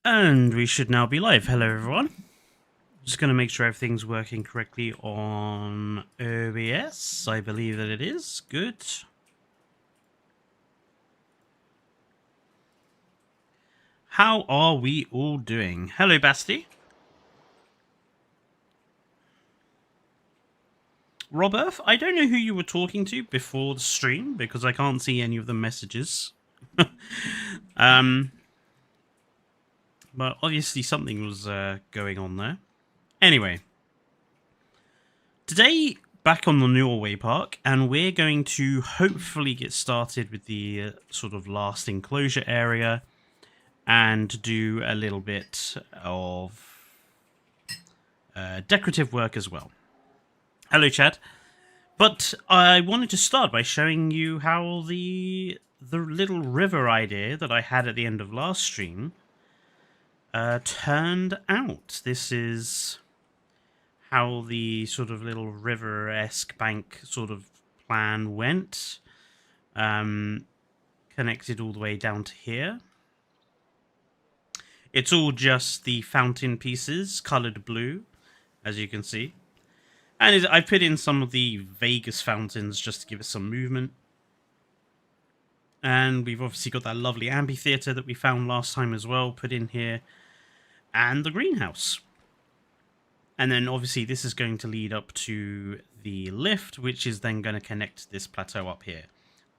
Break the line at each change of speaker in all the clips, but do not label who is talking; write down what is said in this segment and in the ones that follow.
And we should now be live. Hello, everyone. Just going to make sure everything's working correctly on OBS. I believe that it is. Good. How are we all doing? Hello, Basti. Robert, I don't know who you were talking to before the stream because I can't see any of the messages. But obviously something was going on there. Anyway, today back on the Norway park, and we're going to hopefully get started with the sort of last enclosure area and do a little bit of decorative work as well. Hello, Chad. But I wanted to start by showing you how the little river idea that I had at the end of last stream turned out. This is how the sort of little river-esque bank sort of plan went. Connected all the way down to here. It's all just the fountain pieces, coloured blue, as you can see. And I put in some of the Vegas fountains just to give it some movement. And we've obviously got that lovely amphitheatre that we found last time as well, put in here. And the greenhouse. And then obviously this is going to lead up to the lift, which is then going to connect this plateau up here.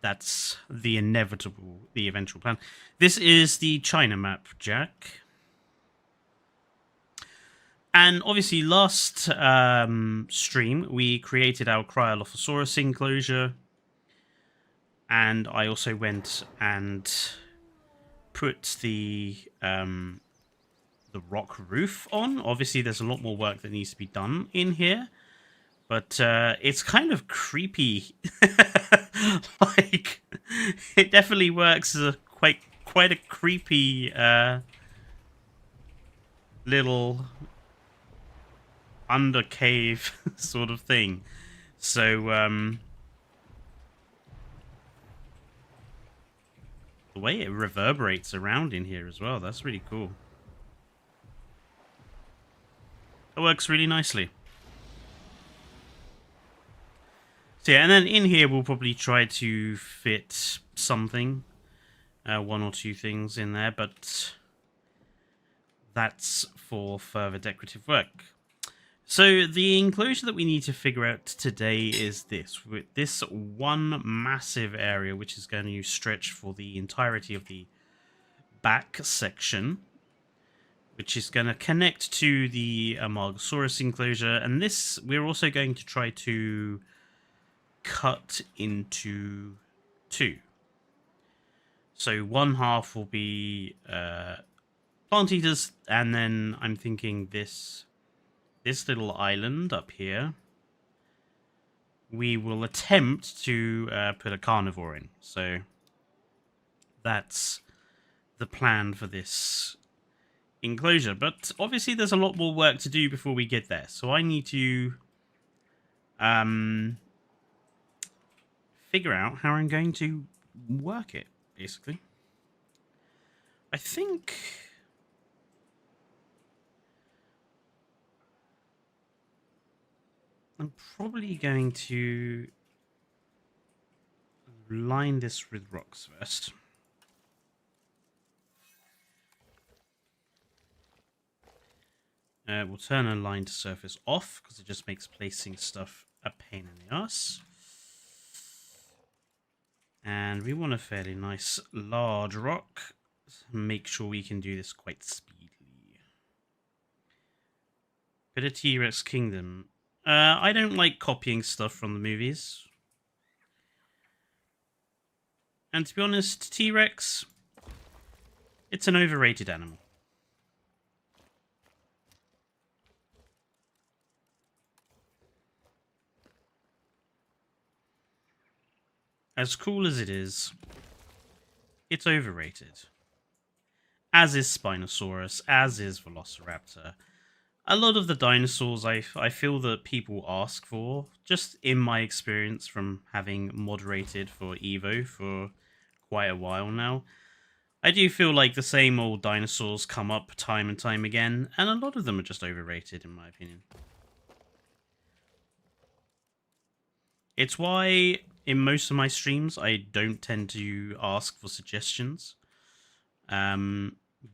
That's the eventual plan. This is the China map, Jack. And obviously last stream, we created our Cryolophosaurus enclosure. And I also went and put the rock roof on. Obviously, there's a lot more work that needs to be done in here. But it's kind of creepy. Like, it definitely works as a quite a creepy little under cave sort of thing. So the way it reverberates around in here as well, that's really cool. It works really nicely. So yeah, and then in here we'll probably try to fit something, one or two things in there, but that's for further decorative work. So the enclosure that we need to figure out today is this, with this one massive area which is going to stretch for the entirety of the back section, which is going to connect to the Amargasaurus enclosure, and this we're also going to try to cut into two. So one half will be plant eaters, and then I'm thinking this little island up here, we will attempt to put a carnivore in. So that's the plan for this enclosure. But obviously there's a lot more work to do before we get there. So I need to figure out how I'm going to work it, basically. I think I'm probably going to line this with rocks first. We'll turn a line to surface off because it just makes placing stuff a pain in the ass. And we want a fairly nice large rock. Make sure we can do this quite speedily. Bit of T-Rex Kingdom. I don't like copying stuff from the movies. And to be honest, T-Rex, it's an overrated animal. As cool as it is, it's overrated. As is Spinosaurus, as is Velociraptor. A lot of the dinosaurs I feel that people ask for, just in my experience from having moderated for Evo for quite a while now, I do feel like the same old dinosaurs come up time and time again, and a lot of them are just overrated, in my opinion. It's why, in most of my streams, I don't tend to ask for suggestions.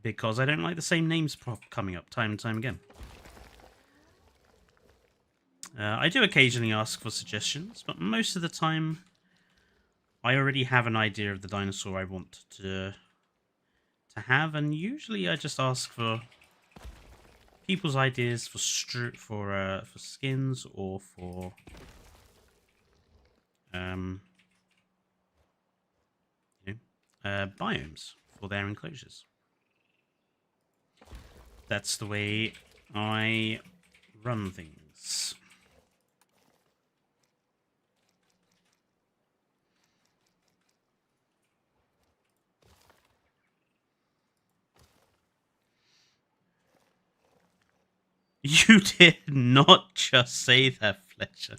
Because I don't like the same names coming up time and time again. I do occasionally ask for suggestions, but most of the time, I already have an idea of the dinosaur I want to have, and usually I just ask for people's ideas for skins or for biomes for their enclosures. That's the way I run things. You did not just say that, Fletcher.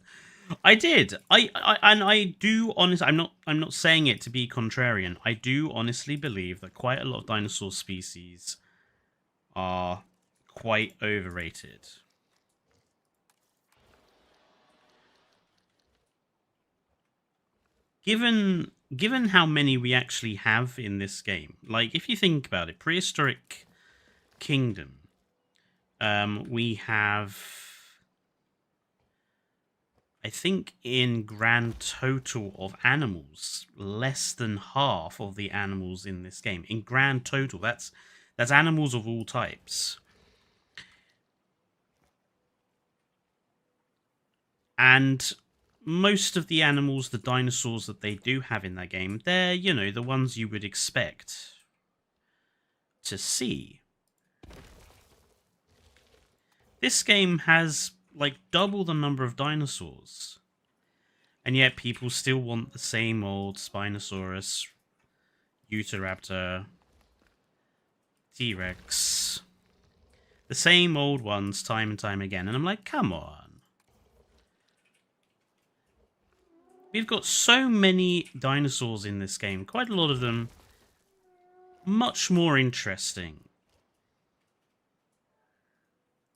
I did. I do honestly. I'm not saying it to be contrarian. I do honestly believe that quite a lot of dinosaur species are quite overrated. Given how many we actually have in this game, like if you think about it, prehistoric kingdom, we have, I think in grand total of animals, less than half of the animals in this game. In grand total, that's animals of all types. And most of the animals, the dinosaurs that they do have in that game, they're, you know, the ones you would expect to see. This game has like double the number of dinosaurs, and yet people still want the same old Spinosaurus, Utahraptor, T-Rex, the same old ones time and time again, and I'm like, come on. We've got so many dinosaurs in this game, quite a lot of them much more interesting.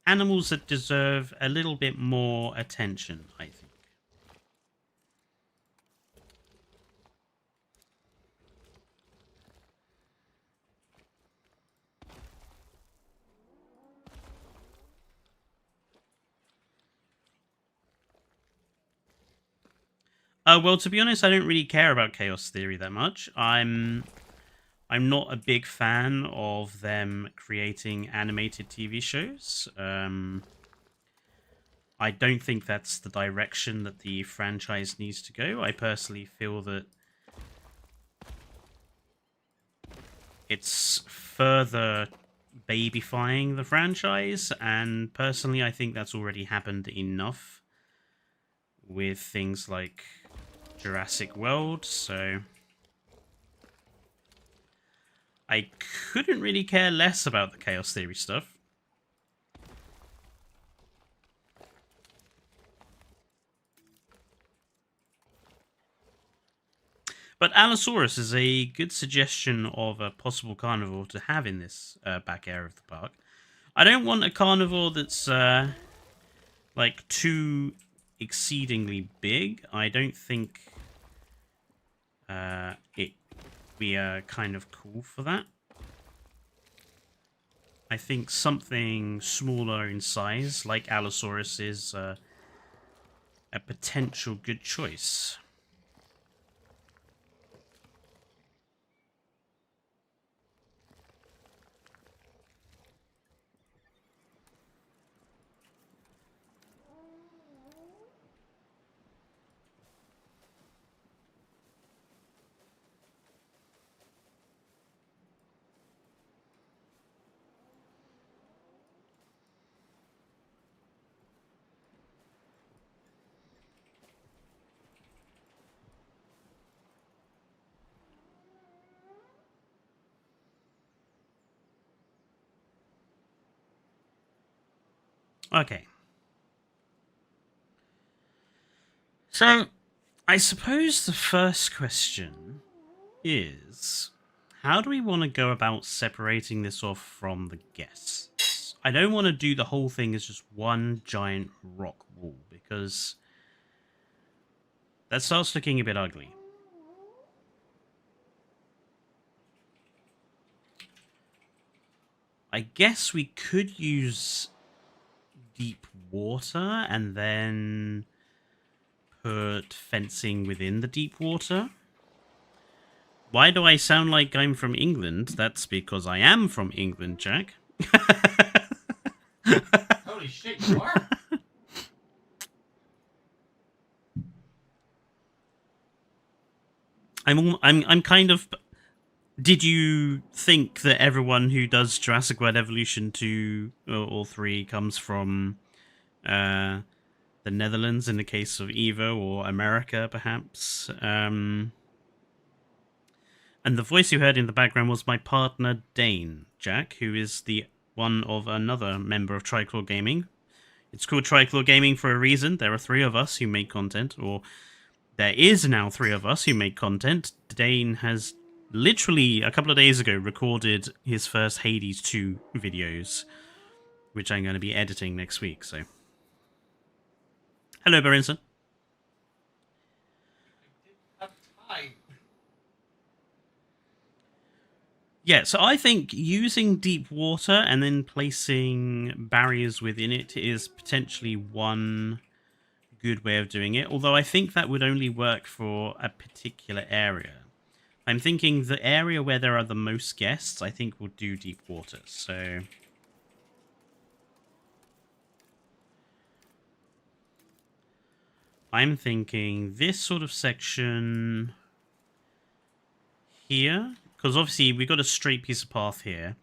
Animals that deserve a little bit more attention, I think. Well, to be honest, I don't really care about Chaos Theory that much. I'm not a big fan of them creating animated TV shows. I don't think that's the direction that the franchise needs to go. I personally feel that it's further babyfying the franchise, and personally I think that's already happened enough with things like Jurassic World, so I couldn't really care less about the Chaos Theory stuff. But Allosaurus is a good suggestion of a possible carnivore to have in this back area of the park. I don't want a carnivore that's like too exceedingly big. I don't think it be kind of cool for that. I think something smaller in size, like Allosaurus, is a potential good choice. Okay. So, I suppose the first question is, how do we want to go about separating this off from the guests? I don't want to do the whole thing as just one giant rock wall, because that starts looking a bit ugly. I guess we could use deep water and then put fencing within the deep water. Why do I sound like I'm from England? That's because I am from England, Jack.
Holy shit, you are?
I'm kind of. Did you think that everyone who does Jurassic World Evolution 2 or 3 comes from the Netherlands in the case of Evo, or America, perhaps? And the voice you heard in the background was my partner, Dane, Jack, who is the one of another member of Triclaw Gaming. It's called Triclaw Gaming for a reason. There are 3 of us who make content, or there is now 3 of us who make content. Dane has literally a couple of days ago recorded his first Hades 2 videos, which I'm going to be editing next week. So, hello, Barinson. Yeah, so I think using deep water and then placing barriers within it is potentially one good way of doing it, although I think that would only work for a particular area. I'm thinking the area where there are the most guests, I think will do deep water, so... I'm thinking this sort of section here, because obviously we've got a straight piece of path here,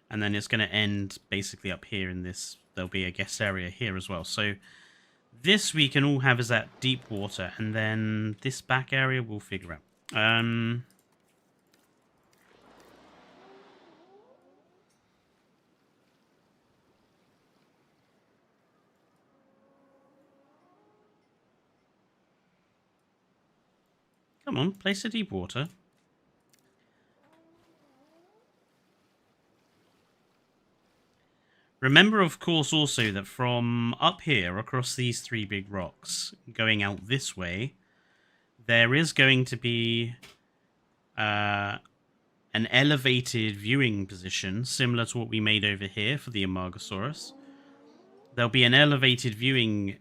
and then it's going to end basically up here in this. There'll be a guest area here as well, so this we can all have as that deep water, and then this back area we'll figure out. Come on, place a deep water. Remember, of course, also that from up here, across these 3 big rocks, going out this way, there is going to be an elevated viewing position, similar to what we made over here for the Amargasaurus. There'll be an elevated viewing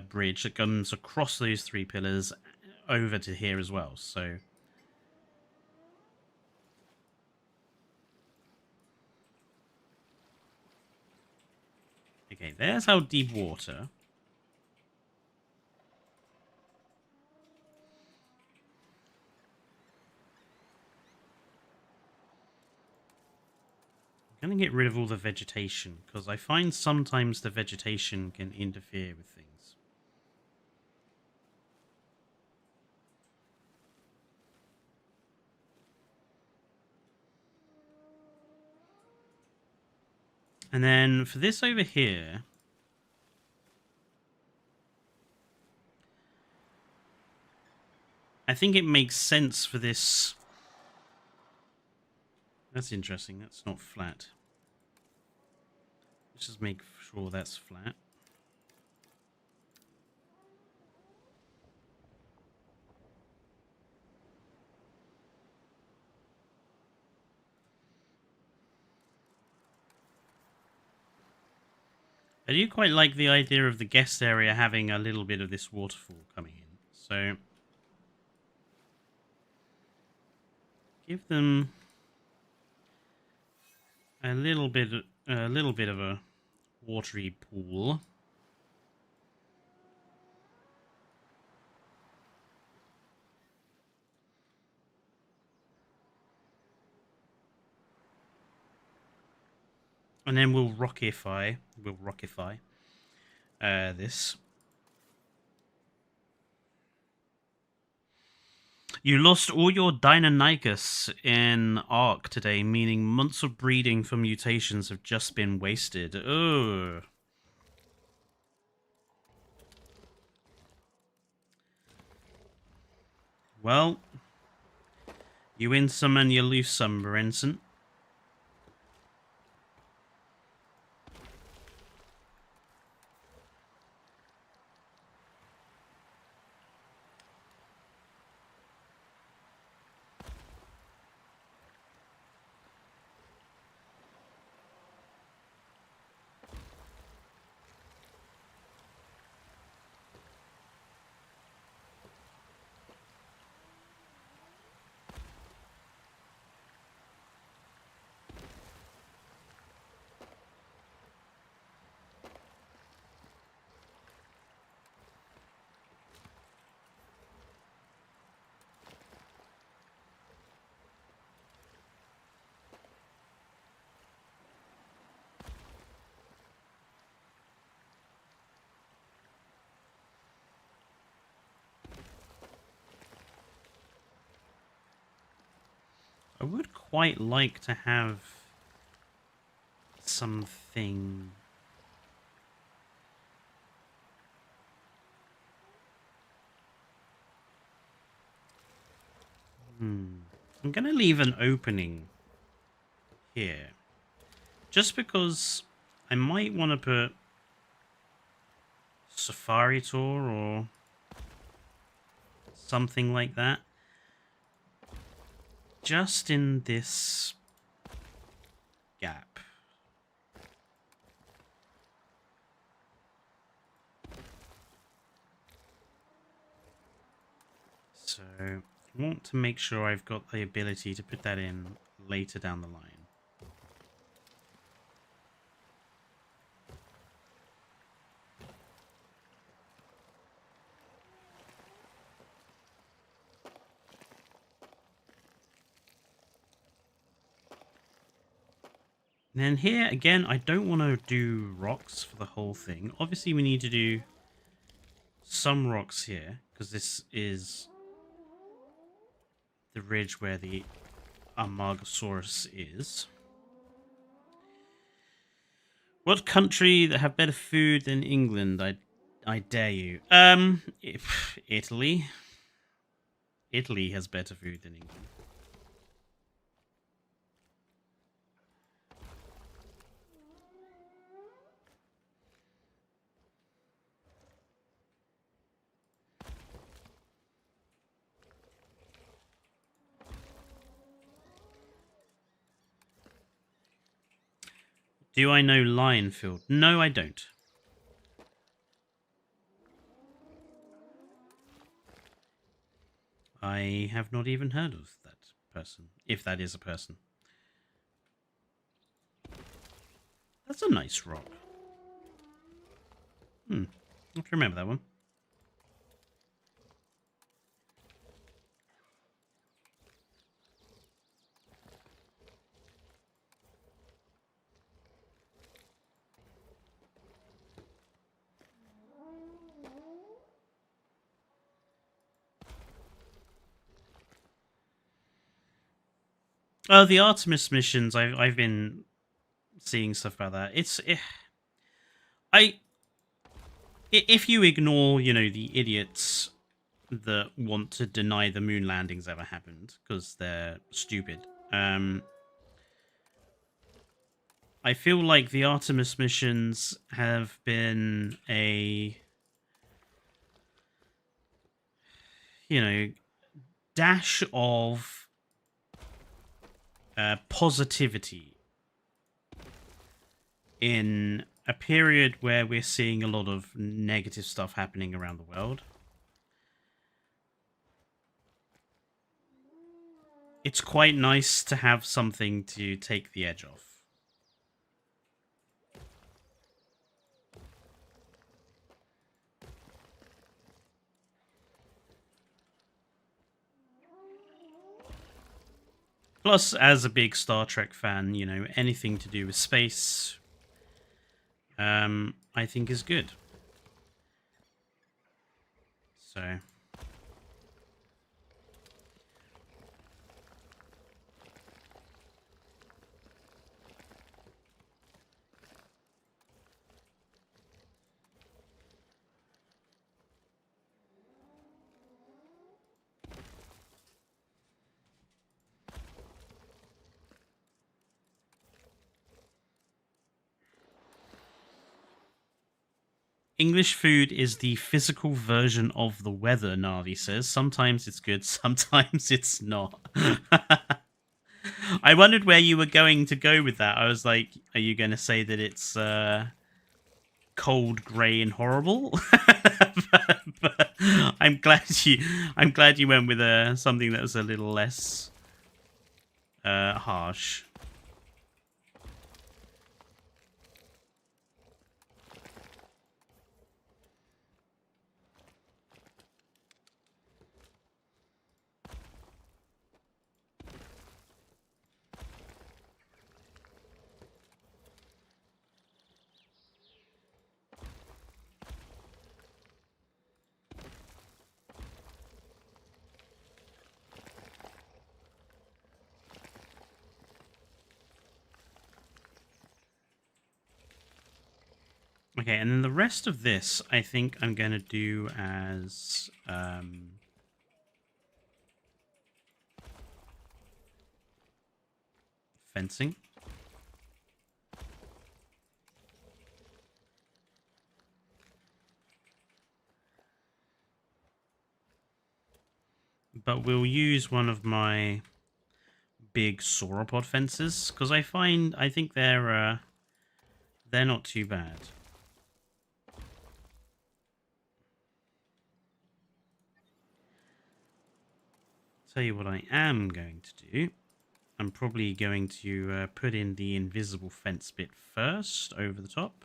bridge that comes across those 3 pillars over to here as well, so... Okay, there's our deep water. I'm going to get rid of all the vegetation, because I find sometimes the vegetation can interfere with things. And then for this over here, I think it makes sense for this. That's interesting. That's not flat. Let's just make sure that's flat. I do quite like the idea of the guest area having a little bit of this waterfall coming in. So give them a little bit of a watery pool. And then we'll rockify this. You lost all your Deinonychus in Ark today, meaning months of breeding for mutations have just been wasted. Oh. Well, You win some and you lose some, Brenson. I would quite like to have something. I'm going to leave an opening here. Just because I might want to put safari tour or something like that. Just in this gap. So I want to make sure I've got the ability to put that in later down the line. And then here, again, I don't want to do rocks for the whole thing. Obviously, we need to do some rocks here, because this is the ridge where the Amargasaurus is. What country that have better food than England? I dare you. Italy. Italy has better food than England. Do I know Lionfield? No, I don't. I have not even heard of that person, if that is a person. That's a nice rock. I have to remember that one. Oh, the Artemis missions. I've been seeing stuff about that. If you ignore, the idiots that want to deny the moon landings ever happened because they're stupid. I feel like the Artemis missions have been a dash of positivity in a period where we're seeing a lot of negative stuff happening around the world. It's quite nice to have something to take the edge off. Plus, as a big Star Trek fan, anything to do with space, I think is good. So... English food is the physical version of the weather, Navi says. Sometimes it's good, sometimes it's not. I wondered where you were going to go with that. I was like, are you going to say that it's cold, grey, and horrible? but I'm glad you went with something that was a little less harsh. Okay, and then the rest of this, I think I'm going to do as fencing. But we'll use one of my big sauropod fences because I think they're not too bad. Tell you what I am going to do. I'm probably going to put in the invisible fence bit first over the top.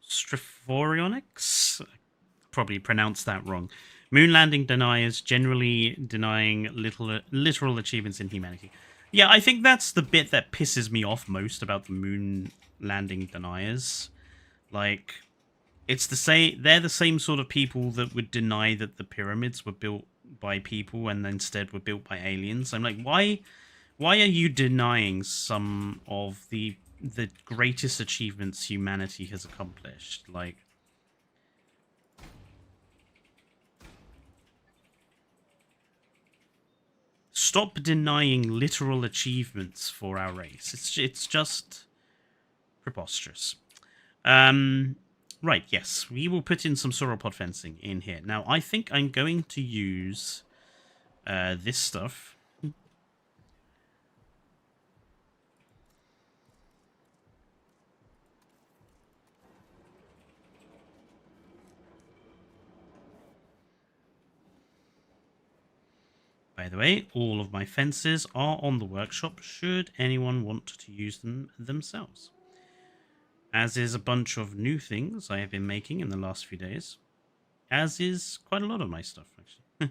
Striphorionics? Probably pronounced that wrong. Moon landing deniers, generally denying literal achievements in humanity. Yeah, I think that's the bit that pisses me off most about the moon landing deniers. Like, it's they're the same sort of people that would deny that the pyramids were built by people and instead were built by aliens. I'm like, why are you denying some of the greatest achievements humanity has accomplished? Like, stop denying literal achievements for our race. It's just preposterous. Right, yes, we will put in some sauropod fencing in here. Now, I think I'm going to use this stuff. By the way, all of my fences are on the workshop should anyone want to use them themselves. As is a bunch of new things I have been making in the last few days. As is quite a lot of my stuff, actually.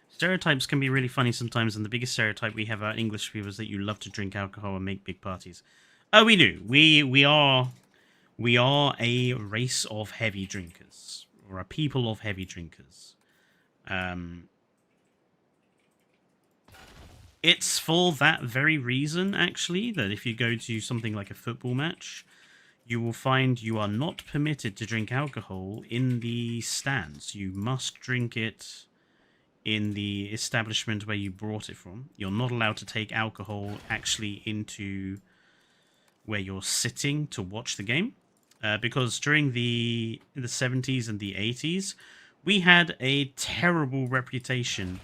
Stereotypes can be really funny sometimes, and the biggest stereotype we have about English people is that you love to drink alcohol and make big parties. Oh, we do. We are a race of heavy drinkers, or a people of heavy drinkers. It's for that very reason, actually, that if you go to something like a football match, you will find you are not permitted to drink alcohol in the stands. You must drink it in the establishment where you brought it from. You're not allowed to take alcohol actually into where you're sitting to watch the game. Because during the 70s and the 80s, we had a terrible reputation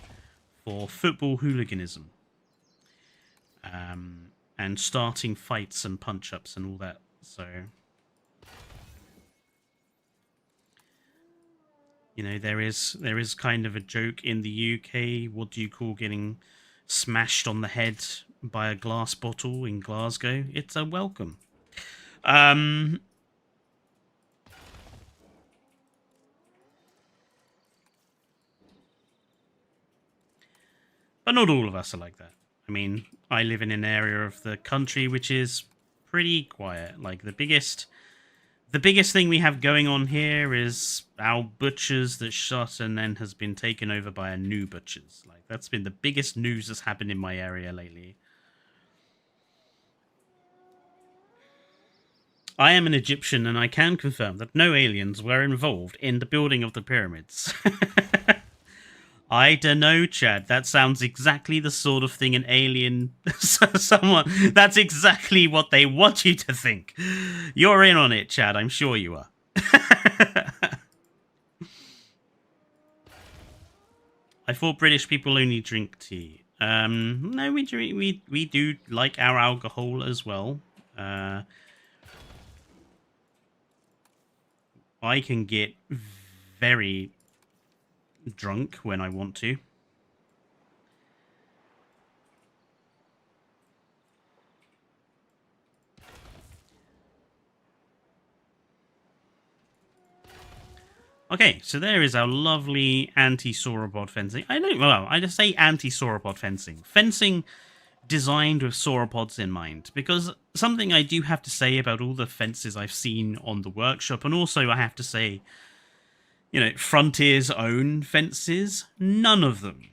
for football hooliganism. And starting fights and punch-ups and all that. So, you know, there is kind of a joke in the UK. What do you call getting smashed on the head by a glass bottle in Glasgow? It's a welcome. But not all of us are like that. I mean, I live in an area of the country which is pretty quiet. Like, the biggest The biggest thing we have going on here is our butchers that shut and then has been taken over by a new butchers. Like, that's been the biggest news that's happened in my area lately. I am an Egyptian and I can confirm that no aliens were involved in the building of the pyramids. I dunno, Chad. That sounds exactly the sort of thing an alien... That's exactly what they want you to think. You're in on it, Chad. I'm sure you are. I thought British people only drink tea. No, we do like our alcohol as well. I can get very drunk when I want to. Okay, so there is our lovely anti-sauropod fencing. I just say anti-sauropod fencing. Fencing designed with sauropods in mind. Because something I do have to say about all the fences I've seen on the workshop, and also I have to say, you know, Frontier's own fences, none of them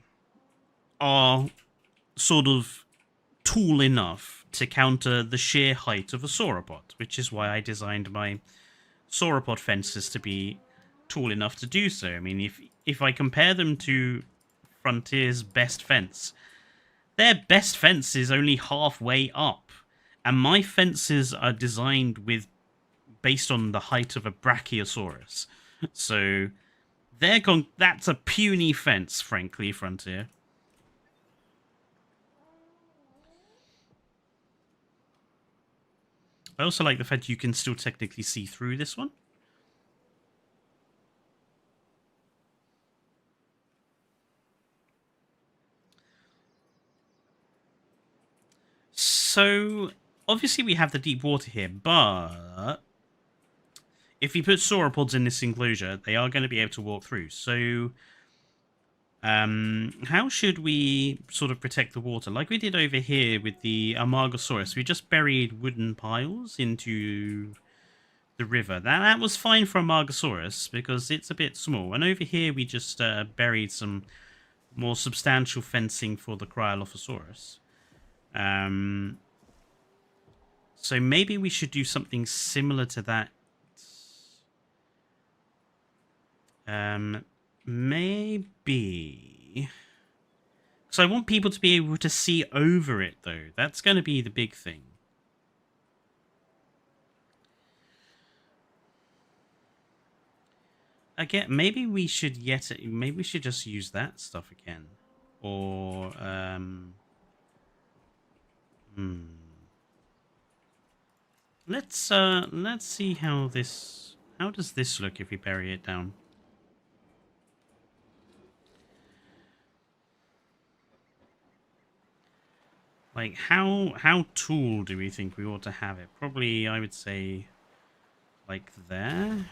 are sort of tall enough to counter the sheer height of a sauropod, which is why I designed my sauropod fences to be tall enough to do so. I mean, if I compare them to Frontier's best fence, their best fence is only halfway up, and my fences are designed based on the height of a brachiosaurus. So that's a puny fence, frankly, Frontier. I also like the fact you can still technically see through this one. So, obviously we have the deep water here, but if you put sauropods in this enclosure, they are going to be able to walk through. So, how should we sort of protect the water? Like we did over here with the Amargosaurus, we just buried wooden piles into the river. That was fine for Amargosaurus because it's a bit small. And over here we just buried some more substantial fencing for the Cryolophosaurus. So maybe we should do something similar to that. Maybe. So I want people to be able to see over it, though. That's going to be the big thing. Again, maybe we should just use that stuff again. Or, Let's see how does this look if we bury it down? Like, how tall do we think we ought to have it? Probably, I would say, like there.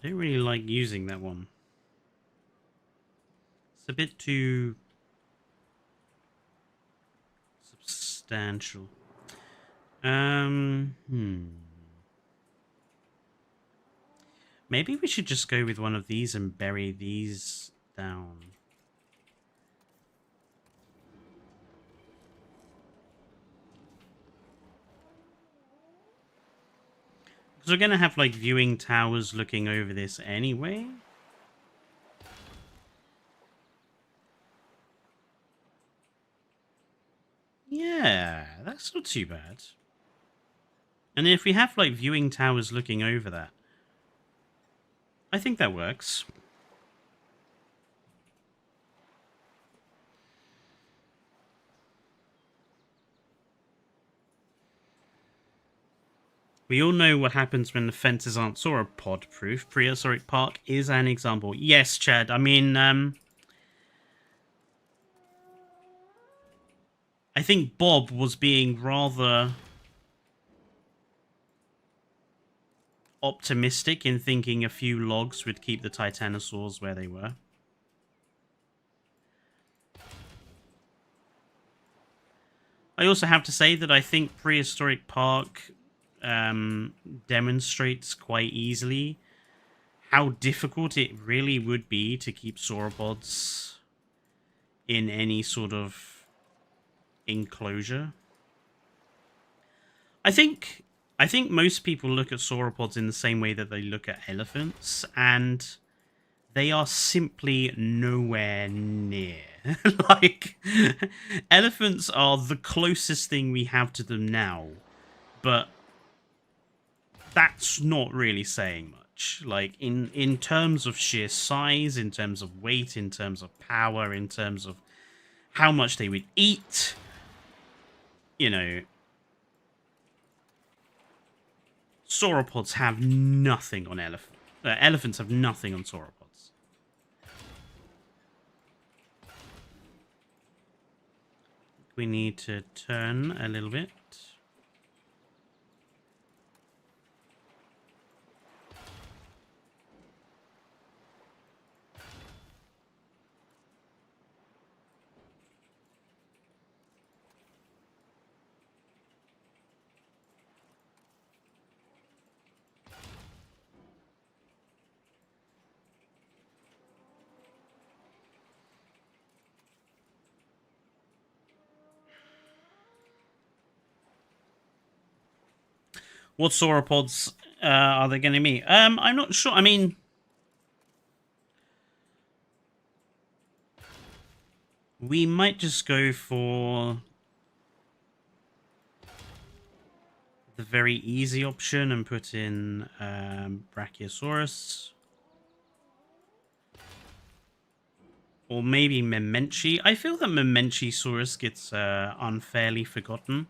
I don't really like using that one. It's a bit too substantial. Maybe we should just go with one of these and bury these down. Because we're going to have, like, viewing towers looking over this anyway. Yeah, that's not too bad. And if we have, like, viewing towers looking over that, I think that works. We all know what happens when the fences aren't sauropod proof. Prehistoric Park is an example. Yes, Chad. I mean, I think Bob was being rather optimistic in thinking a few logs would keep the titanosaurs where they were. I also have to say that I think Prehistoric Park demonstrates quite easily how difficult it really would be to keep sauropods in any sort of enclosure. I think most people look at sauropods in the same way that they look at elephants, and they are simply nowhere near. Like, elephants are the closest thing we have to them now, but that's not really saying much. Like, in terms of sheer size, in terms of weight, in terms of power, in terms of how much they would eat, you know, sauropods have nothing on elephants. Elephants have nothing on sauropods. We need to turn a little bit. What sauropods are they going to be? I'm not sure. I mean, we might just go for the very easy option and put in Brachiosaurus. Or maybe Memenchi. I feel that Memenchisaurus gets unfairly forgotten.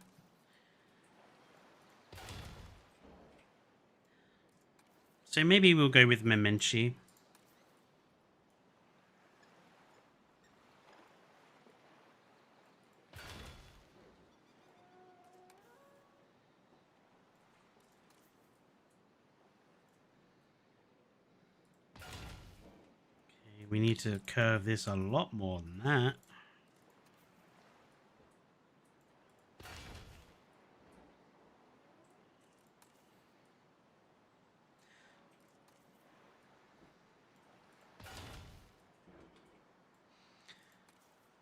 So maybe we'll go with Memenchi. Okay, we need to curve this a lot more than that.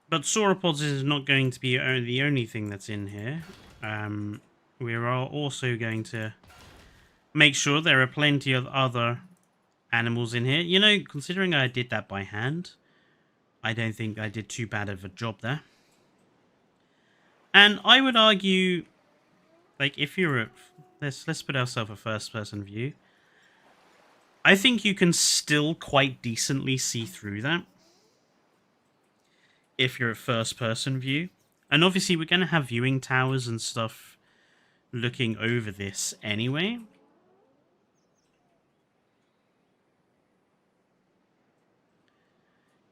But sauropods is not going to be the only thing that's in here. We are also going to make sure there are plenty of other animals in here. You know, considering I did that by hand, I don't think I did too bad of a job there. And I would argue, like, if you're a... Let's put ourselves a first-person view. I think you can still quite decently see through that if you're a first-person view. And obviously we're going to have viewing towers and stuff looking over this anyway.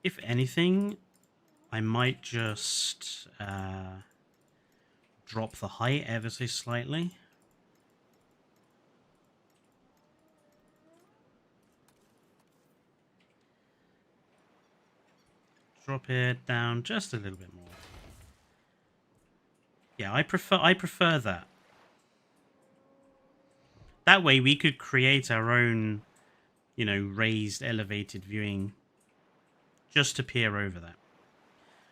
If anything, I might just drop the height ever so slightly. Drop it down just a little bit more. Yeah, I prefer that. That way we could create our own, you know, raised, elevated viewing just to peer over that.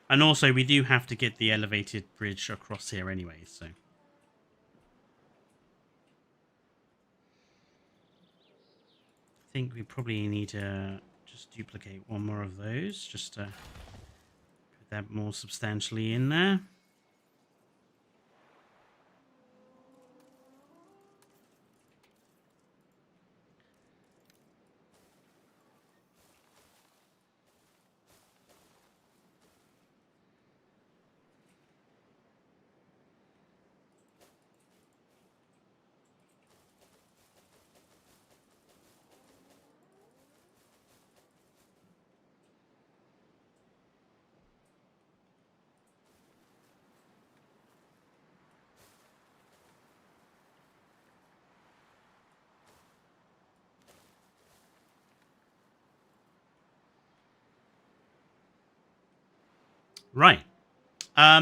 And also we do have to get the elevated bridge across here anyway, so. I think we probably need to just duplicate one more of those, just to put that more substantially in there. Right. I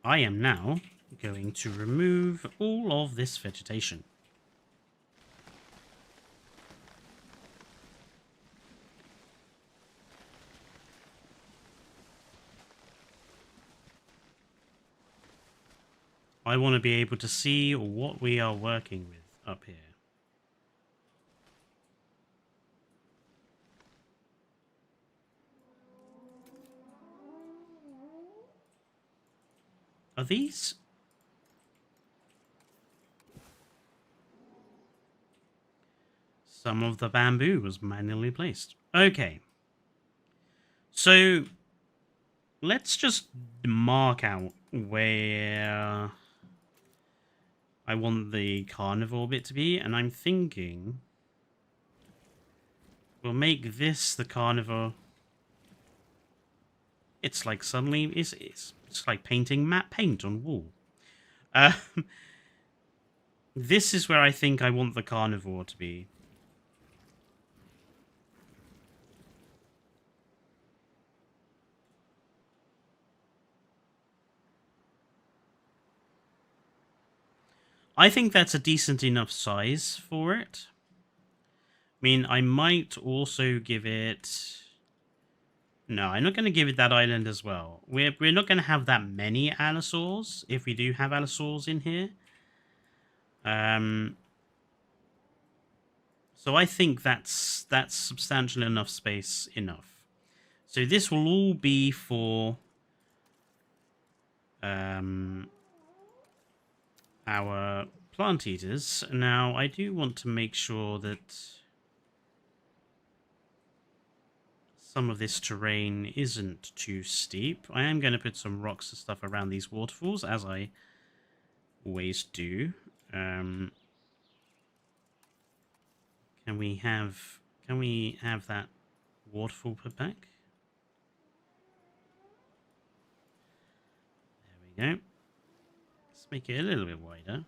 am now going to remove all of this vegetation. I want to be able to see what we are working with up here. Are these? Some of the bamboo was manually placed. Okay. So, let's just mark out where I want the carnivore bit to be, and I'm thinking we'll make this the carnivore. It's like suddenly it's like painting matte paint on wall. This is where I think I want the carnivore to be. I think that's a decent enough size for it. I mean, I might also give it... No, I'm not going to give it that island as well. We're not going to have that many allosaurs, if we do have allosaurs in here. So I think that's substantial enough space enough. So this will all be for our plant eaters. Now, I do want to make sure that some of this terrain isn't too steep. I am going to put some rocks and stuff around these waterfalls, as I always do. Can we have that waterfall put back? There we go. Let's make it a little bit wider.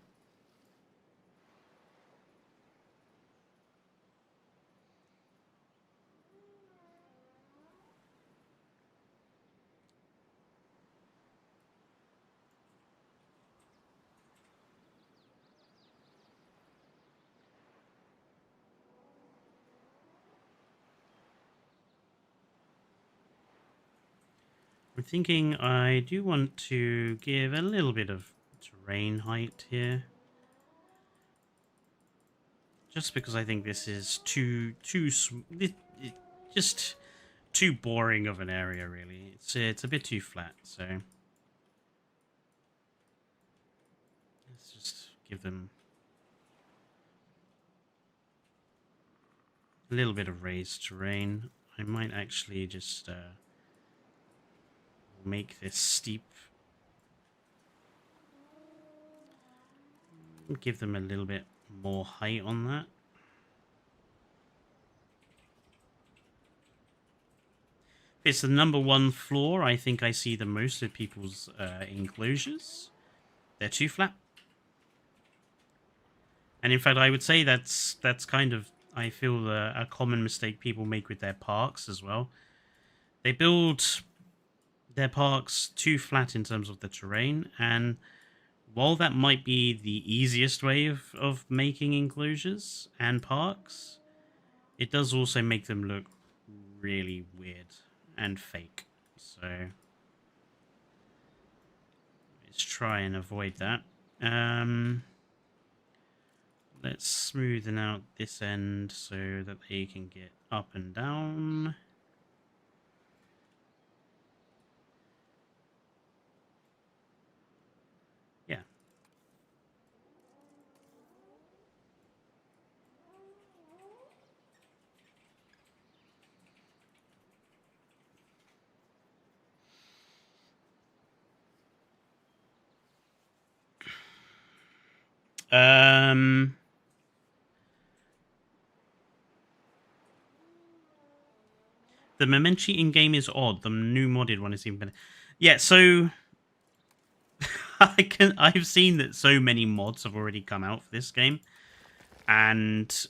I'm thinking I do want to give a little bit of terrain height here. Just because I think this is just too boring of an area, really. It's a bit too flat, so let's just give them a little bit of raised terrain. I might actually just make this steep. Give them a little bit more height on that. It's the number one floor. I think I see the most of people's enclosures. They're too flat. And in fact, I would say that's kind of, I feel, a common mistake people make with their parks as well. They build their parks too flat in terms of the terrain, and while that might be the easiest way of making enclosures and parks, it does also make them look really weird and fake. So let's try and avoid that. Let's smoothen out this end so that they can get up and down. Yeah. The Mementi in-game is odd. The new modded one is even better. Yeah, so I've seen that so many mods have already come out for this game, and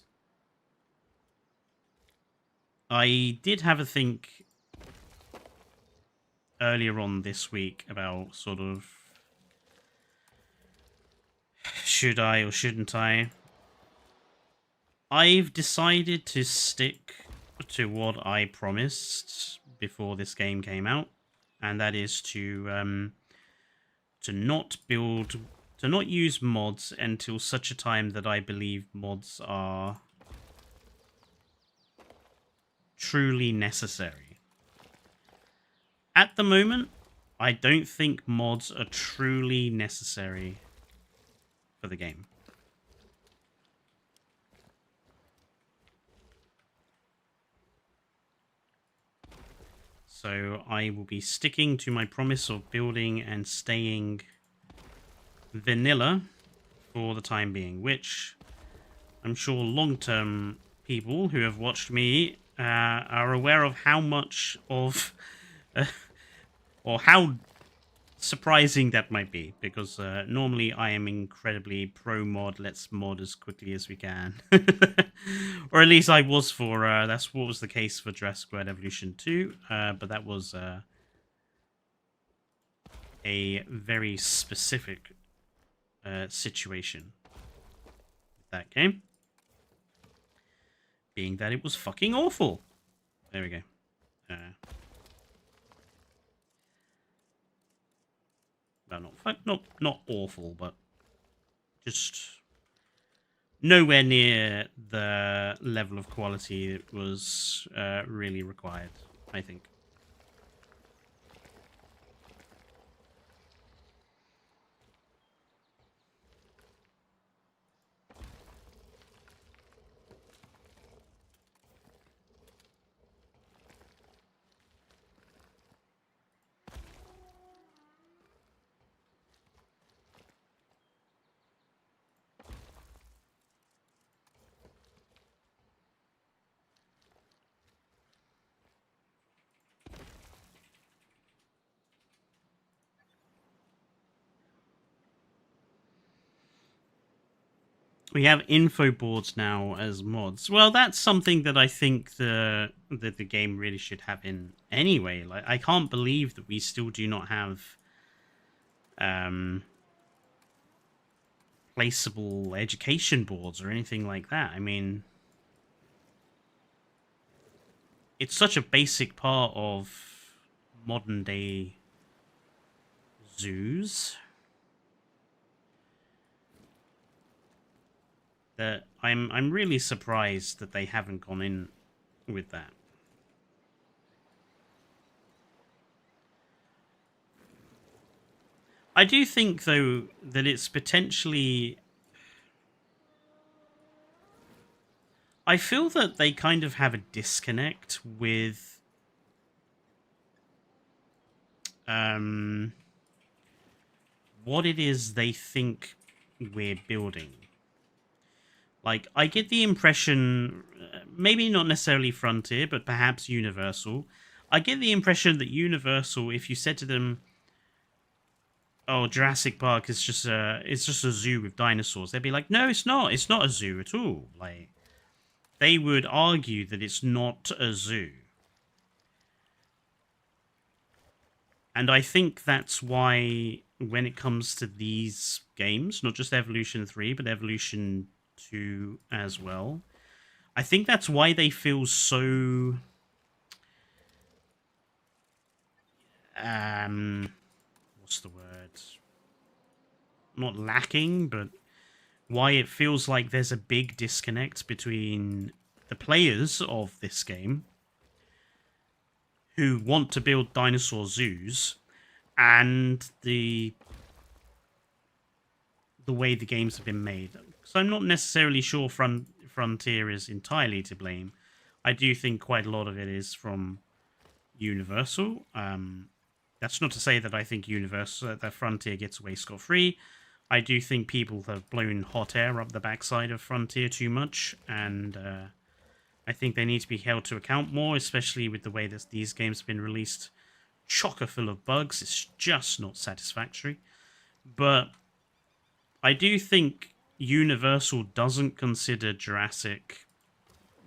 I did have a think earlier on this week about sort of should I or shouldn't I. I've decided to stick to what I promised before this game came out, and that is to not use mods until such a time that I believe mods are truly necessary. At the moment, I don't think mods are truly necessary for the game. So I will be sticking to my promise of building and staying vanilla for the time being, which I'm sure long-term people who have watched me are aware of how much of or how surprising that might be, because normally I am incredibly pro-mod, let's mod as quickly as we can. Or at least I was for, that's what was the case for Jurassic World Evolution 2, but that was a very specific situation with that game, being that it was fucking awful. There we go. Well, not awful, but just nowhere near the level of quality that was really required, I think. We have info boards now as mods. Well, that's something that I think the game really should have in anyway. Like, I can't believe that we still do not have placeable education boards or anything like that. I mean, it's such a basic part of modern day zoos that I'm really surprised that they haven't gone in with that. I do think, though, that it's potentially... I feel that they kind of have a disconnect with what it is they think we're building. Like, I get the impression, maybe not necessarily Frontier, but perhaps Universal. I get the impression that Universal, if you said to them, "Oh, Jurassic Park is just a zoo with dinosaurs," they'd be like, "No, it's not. It's not a zoo at all." Like, they would argue that it's not a zoo. And I think that's why, when it comes to these games, not just Evolution 3, but Evolution 2 as well, I think that's why they feel so... what's the word? Not lacking, but why it feels like there's a big disconnect between the players of this game who want to build dinosaur zoos and the way the games have been made. So I'm not necessarily sure Frontier is entirely to blame. I do think quite a lot of it is from Universal. That's not to say that I think that Frontier gets away scot-free. I do think people have blown hot air up the backside of Frontier too much, and I think they need to be held to account more, especially with the way that these games have been released chocker full of bugs. It's just not satisfactory. But I do think Universal doesn't consider Jurassic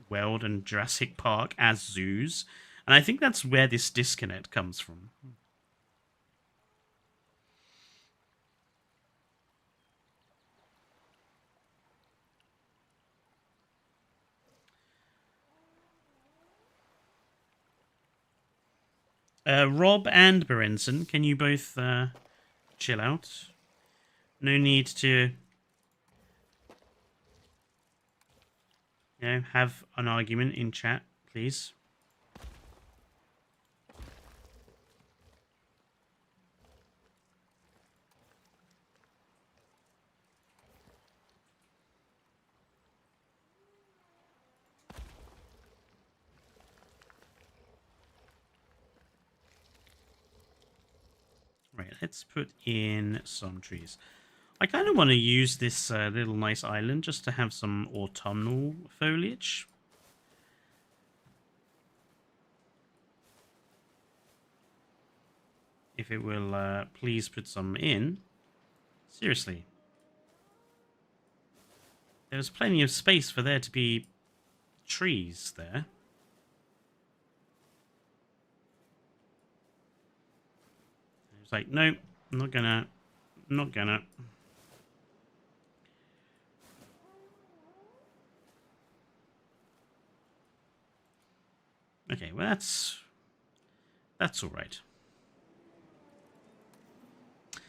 World and Jurassic Park as zoos, and I think that's where this disconnect comes from. Rob and Berenson, can you both chill out? No need to, have an argument in chat, please. Right, let's put in some trees. I kind of want to use this little nice island just to have some autumnal foliage. If it will please put some in. Seriously. There's plenty of space for there to be trees there. It's like, no, I'm not gonna. Okay, well that's all right. Do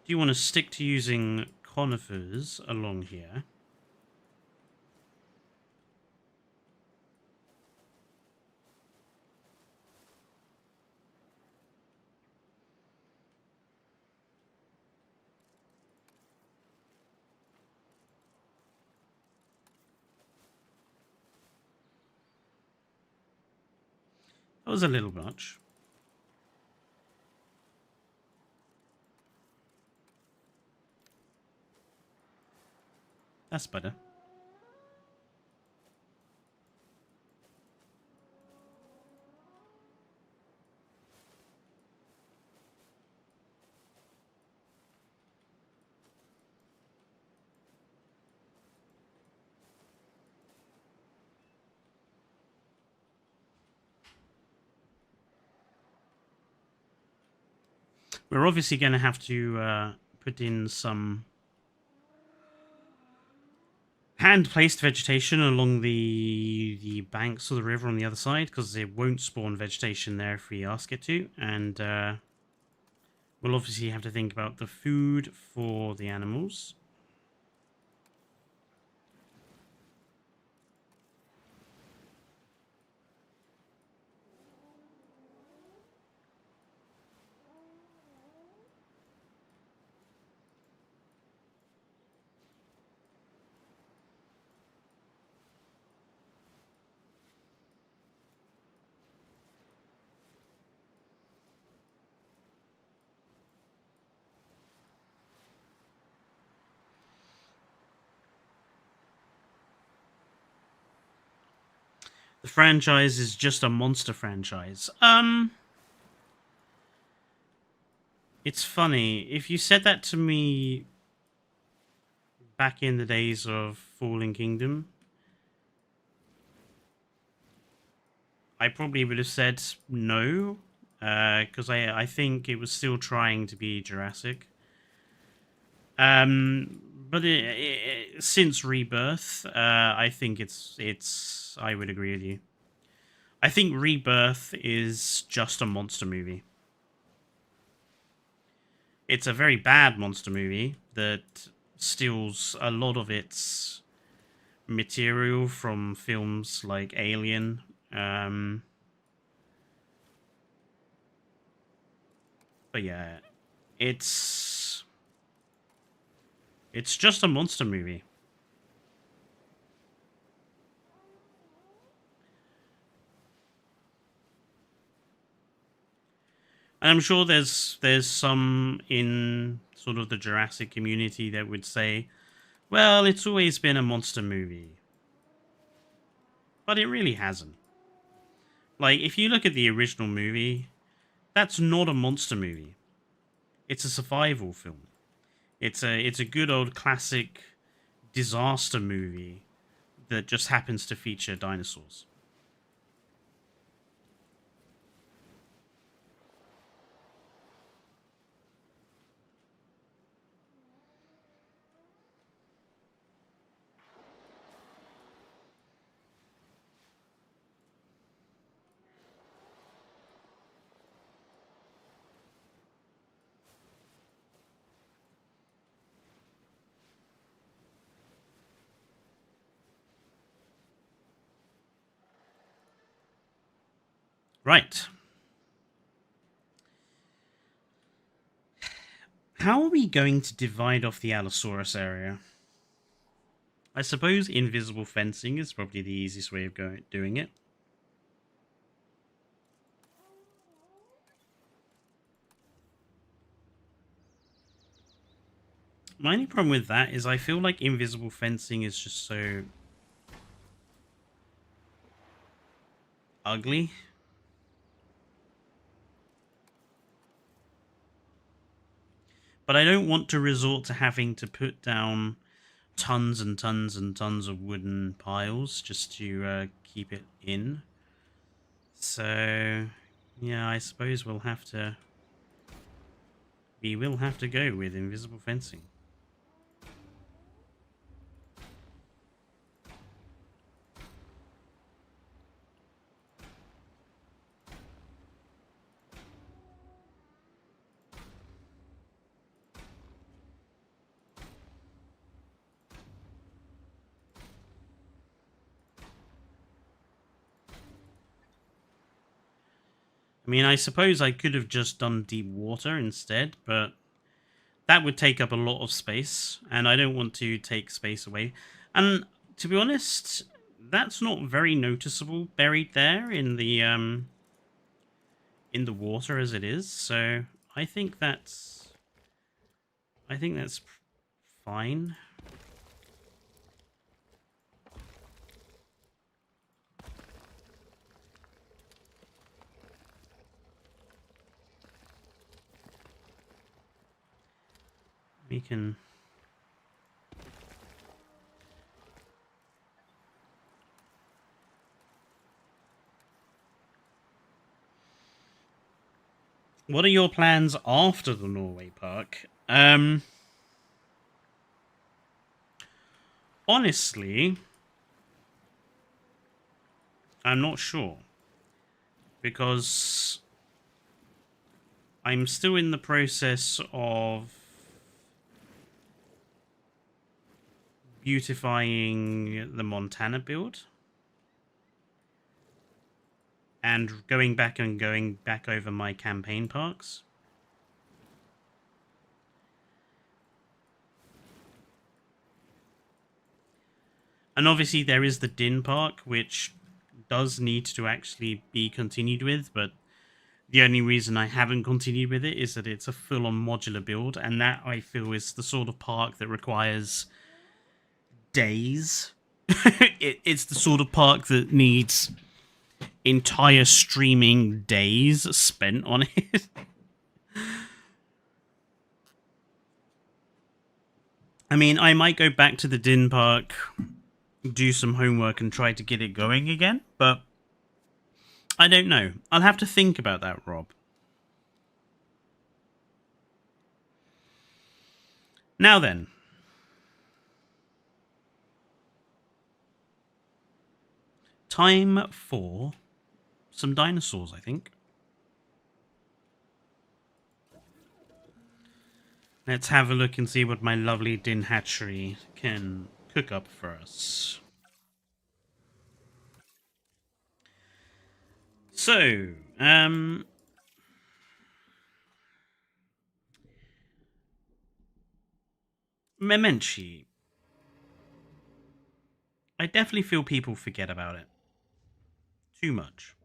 you want to stick to using conifers along here? That was a little much. That's better. We're obviously going to have to put in some hand-placed vegetation along the banks of the river on the other side, because it won't spawn vegetation there if we ask it to, and we'll obviously have to think about the food for the animals. The franchise is just a monster franchise. It's funny. If you said that to me back in the days of Fallen Kingdom, I probably would have said no, because I think it was still trying to be Jurassic. But since Rebirth, I think it's. I would agree with you. I think Rebirth is just a monster movie. It's a very bad monster movie that steals a lot of its material from films like Alien. But yeah, it's just a monster movie. And I'm sure there's some in sort of the Jurassic community that would say, well, it's always been a monster movie. But it really hasn't. Like, if you look at the original movie, that's not a monster movie. It's a survival film. It's a good old classic disaster movie that just happens to feature dinosaurs. Right. How are we going to divide off the Allosaurus area? I suppose invisible fencing is probably the easiest way of doing it. My only problem with that is I feel like invisible fencing is just so ugly. But I don't want to resort to having to put down tons and tons and tons of wooden piles just to keep it in. So, yeah, I suppose we will have to go with invisible fencing. I mean, I suppose I could have just done deep water instead, but that would take up a lot of space, and I don't want to take space away. And to be honest, that's not very noticeable buried there in the water as it is. So I think that's fine. We can... What are your plans after the Norway park? Honestly, I'm not sure. Because I'm still in the process of beautifying the Montana build. And going back over my campaign parks. And obviously there is the Din Park, which does need to actually be continued with, but the only reason I haven't continued with it is that it's a full-on modular build, and that, I feel, is the sort of park that requires days. It's the sort of park that needs entire streaming days spent on it. I mean, I might go back to the Din Park, do some homework, and try to get it going again, but I don't know. I'll have to think about that, Rob. Now then. Time for some dinosaurs, I think. Let's have a look and see what my lovely Din hatchery can cook up for us. So, Memenchi. I definitely feel people forget about it. Too much.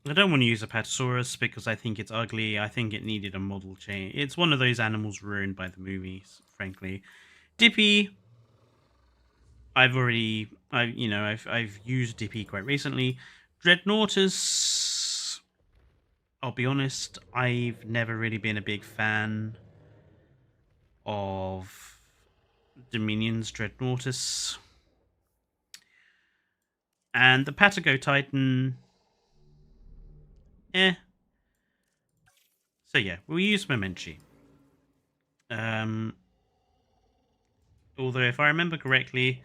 I don't want to use a Patasaurus because I think it's ugly. I think it needed a model change. It's one of those animals ruined by the movies, frankly. Dippy, I've used Dippy quite recently. Dreadnoughtus, I'll be honest, I've never really been a big fan of Dominion's Dreadnoughtus. And the Patago Titan, eh. So yeah, we'll use Momenchi. Although, if I remember correctly,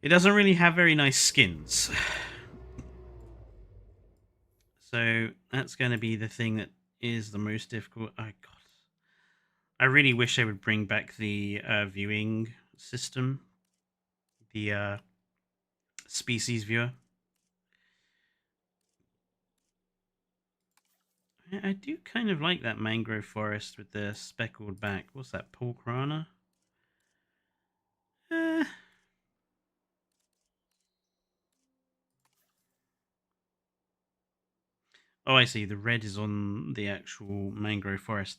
it doesn't really have very nice skins. So that's going to be the thing that is the most difficult. Oh, God. I really wish they would bring back the viewing system. The species viewer. I do kind of like that mangrove forest with the speckled back. What's that, Pulcrana? Eh. Oh, I see. The red is on the actual mangrove forest.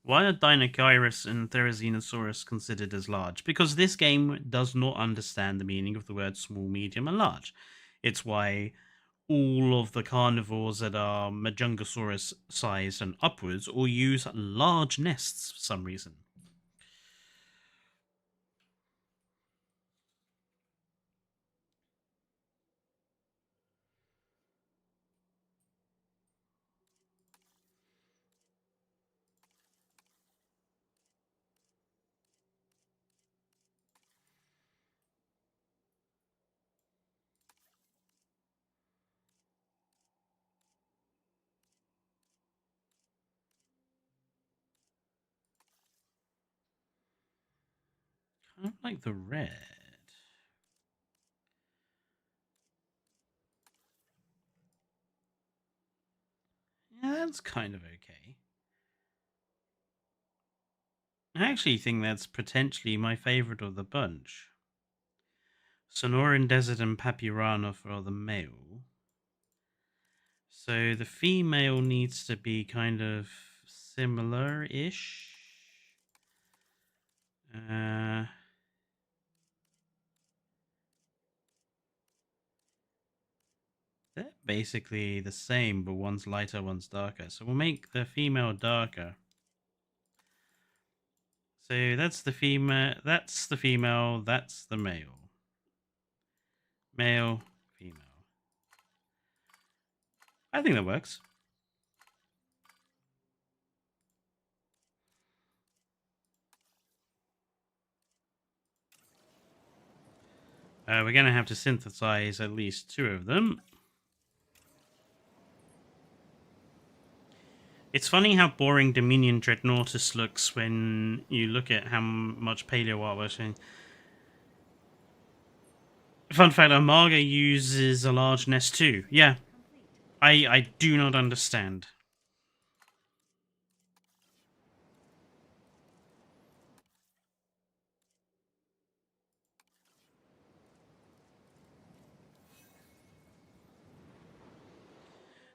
Why are Deinonychus and Therizinosaurus considered as large? Because this game does not understand the meaning of the words small, medium, and large. It's why all of the carnivores that are Majungasaurus size and upwards all use large nests for some reason. I don't like the red. Yeah, that's kind of okay. I actually think that's potentially my favorite of the bunch. Sonoran Desert and Papyrana for the male. So the female needs to be kind of similar-ish. They're basically the same, but one's lighter, one's darker. So we'll make the female darker. So that's the female, that's the female, that's the male. Male, female. I think that works. We're going to have to synthesize at least 2 of them. It's funny how boring Dominion Dreadnoughtus looks when you look at how much paleo art we're showing. Fun fact, Amarga uses a large nest too. Yeah, I do not understand.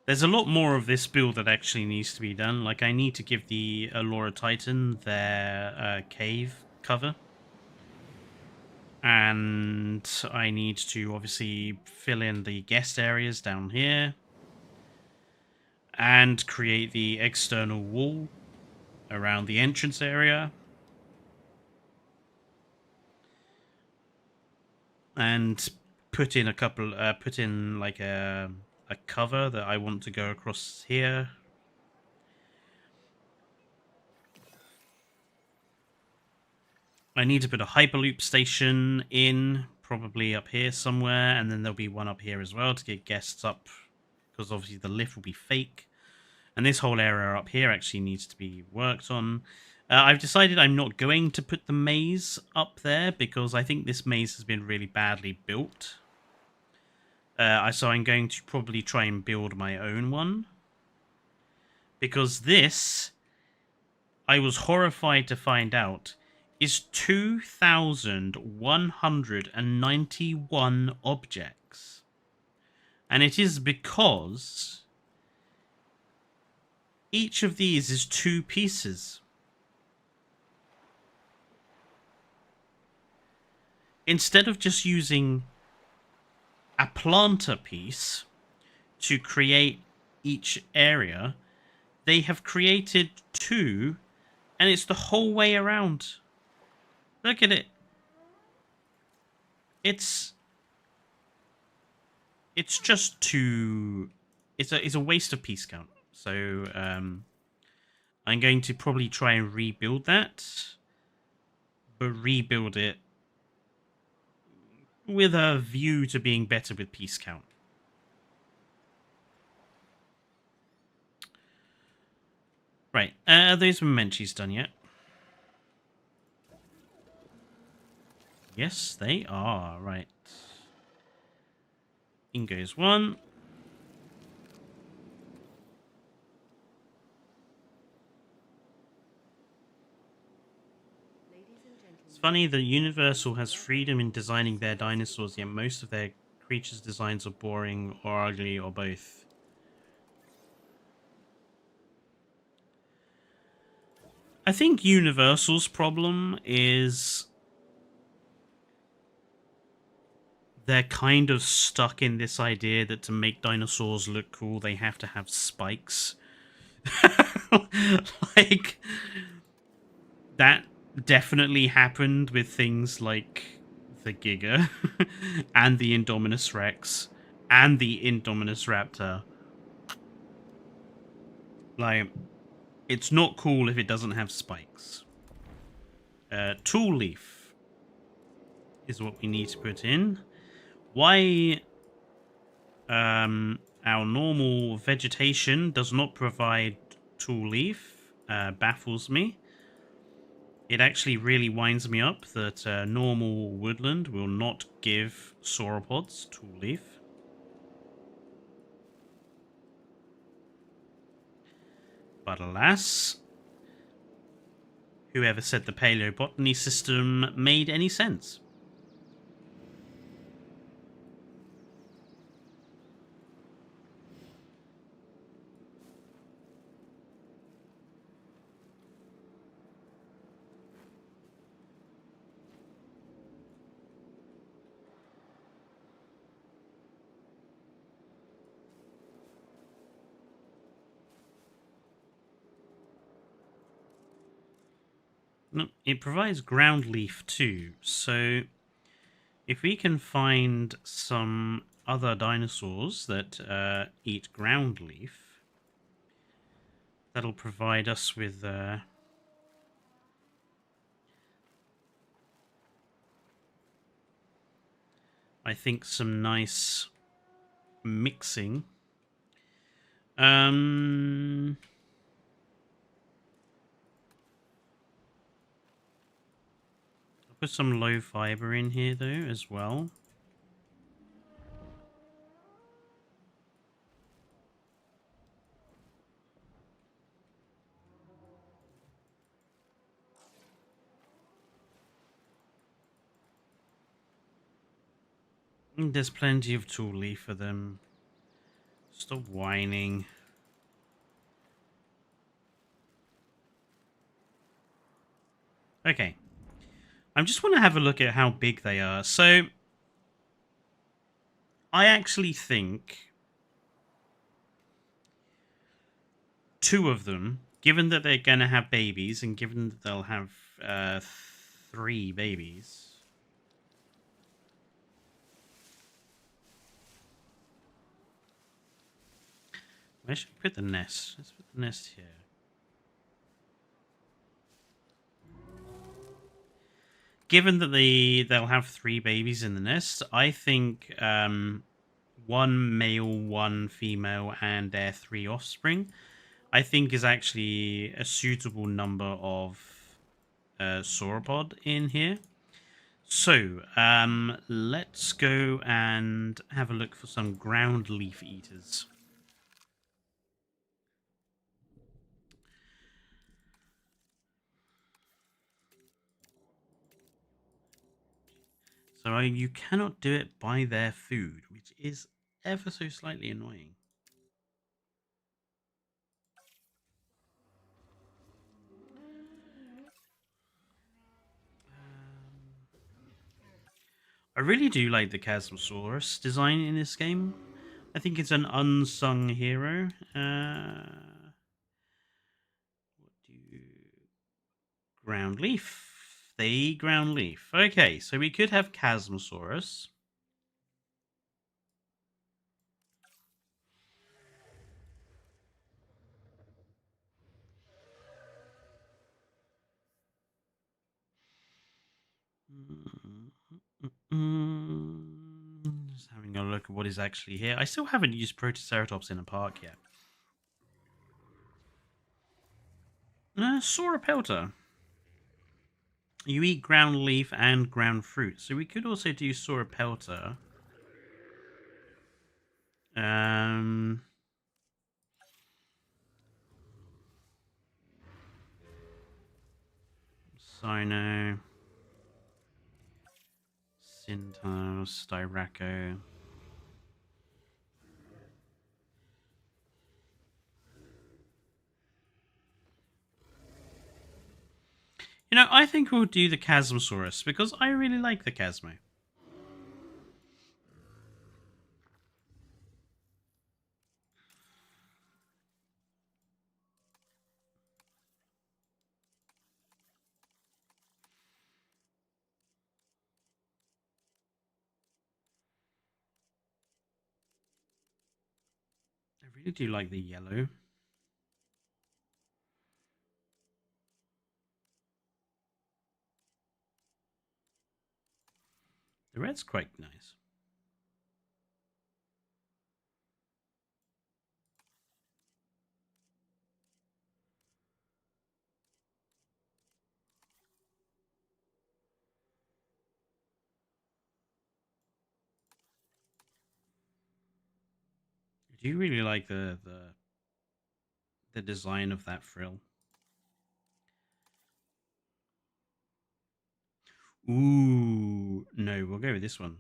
There's a lot more of this build that actually needs to be done. Like, I need to give the Allura Titan their cave cover. And I need to obviously fill in the guest areas down here. And create the external wall around the entrance area. And put in a couple, put in like a cover that I want to go across here. I need to put a Hyperloop station in, probably up here somewhere, and then there'll be one up here as well to get guests up, because obviously the lift will be fake. And this whole area up here actually needs to be worked on. I've decided I'm not going to put the maze up there, because I think this maze has been really badly built. So I'm going to probably try and build my own one. Because this, I was horrified to find out, is 2,191 objects. And it is because each of these is 2 pieces. instead of just using a planter piece to create each area, they have created two, and it's the whole way around. Look at it. It's just too... It's a waste of piece count. So I'm going to probably try and rebuild that, but rebuild it with a view to being better with piece count. Right, are those Menchies done yet? Yes, they are. Right. In goes one. It's funny that Universal has freedom in designing their dinosaurs, yet most of their creatures' designs are boring or ugly or both. I think Universal's problem is they're kind of stuck in this idea that to make dinosaurs look cool, they have to have spikes. Like, that definitely happened with things like the Giga and the Indominus Rex and the Indominus Raptor. Like, it's not cool if it doesn't have spikes. Tool leaf is what we need to put in. Why our normal vegetation does not provide tool leaf baffles me. It actually really winds me up that normal woodland will not give sauropods tool leaf. But alas, whoever said the paleobotany system made any sense? No, it provides ground leaf too, so if we can find some other dinosaurs that eat ground leaf, that'll provide us with I think some nice mixing. I'll put some low fiber in here though as well. There's plenty of tool leaf for them. Stop whining. Okay. I just want to have a look at how big they are. So, I actually think two of them, given that they're going to have babies, and given that they'll have 3 babies... Where should we put the nest? Let's put the nest here. Given that they'll have 3 babies in the nest, I think 1 male, 1 female, and their 3 offspring, I think is actually a suitable number of sauropod in here. So, let's go and have a look for some ground leaf eaters. So you cannot do it by their food, which is ever so slightly annoying. I really do like the Chasmosaurus design in this game. I think it's an unsung hero. What do you... Ground leaf. The ground leaf. Okay, so we could have Chasmosaurus. Just having a look at what is actually here. I still haven't used Protoceratops in a park yet. Sauropelta. You eat ground leaf and ground fruit, so we could also do Sauropelta. Sino, Sintos, Styraco. You know, I think we'll do the Chasmosaurus because I really like the Chasmo. I really do like the yellow. The red's quite nice. I do really like the design of that frill. Ooh, no, we'll go with this one.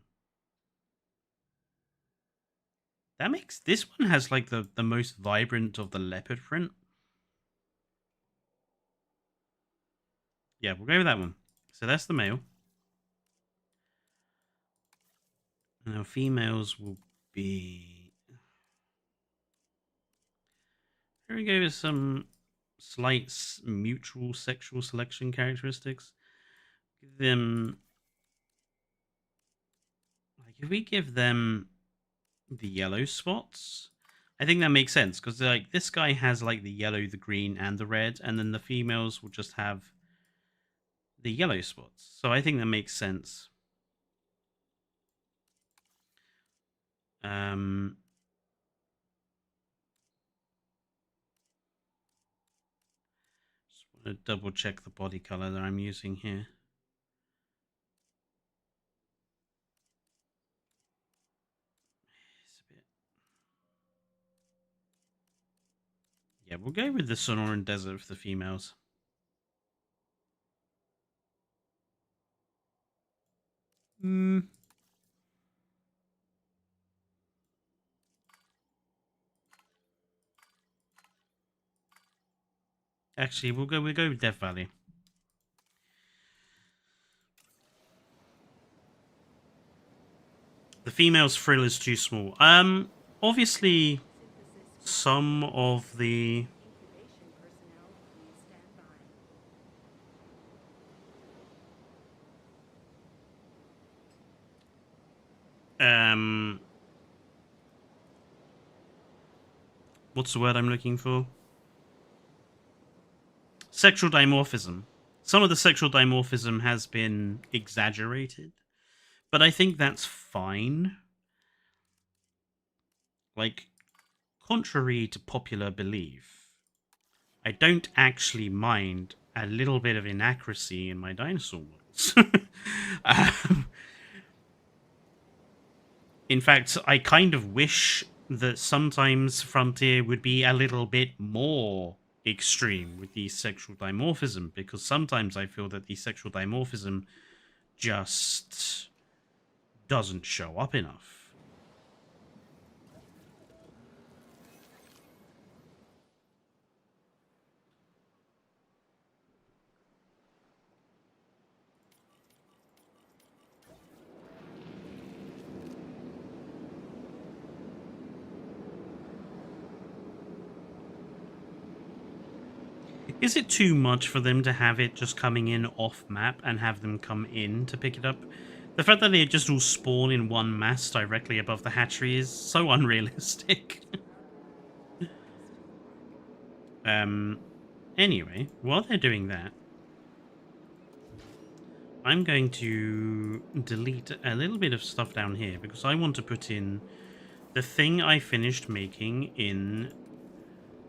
That makes this one has like the most vibrant of the leopard print. Yeah, we'll go with that one. So that's the male. Now females will be. Here we go with some slight mutual sexual selection characteristics. Give them, like, if we give them the yellow spots, I think that makes sense because like this guy has like the yellow, the green, and the red, and then the females will just have the yellow spots. So I think that makes sense. Just want to double check the body color that I'm using here. It's a bit... Yeah, we'll go with the Sonoran Desert for the females. Actually, we'll go with Death Valley. The female's frill is too small. Obviously, some of the what's the word I'm looking for? Sexual dimorphism. Some of the sexual dimorphism has been exaggerated, but I think that's fine. Like, contrary to popular belief, I don't actually mind a little bit of inaccuracy in my dinosaur models. In fact, I kind of wish that sometimes Frontier would be a little bit more extreme with the sexual dimorphism, because sometimes I feel that the sexual dimorphism just doesn't show up enough. Is it too much for them to have it just coming in off map and have them come in to pick it up? The fact that they just all spawn in one mass directly above the hatchery is so unrealistic. Anyway, while they're doing that, I'm going to delete a little bit of stuff down here because I want to put in the thing I finished making in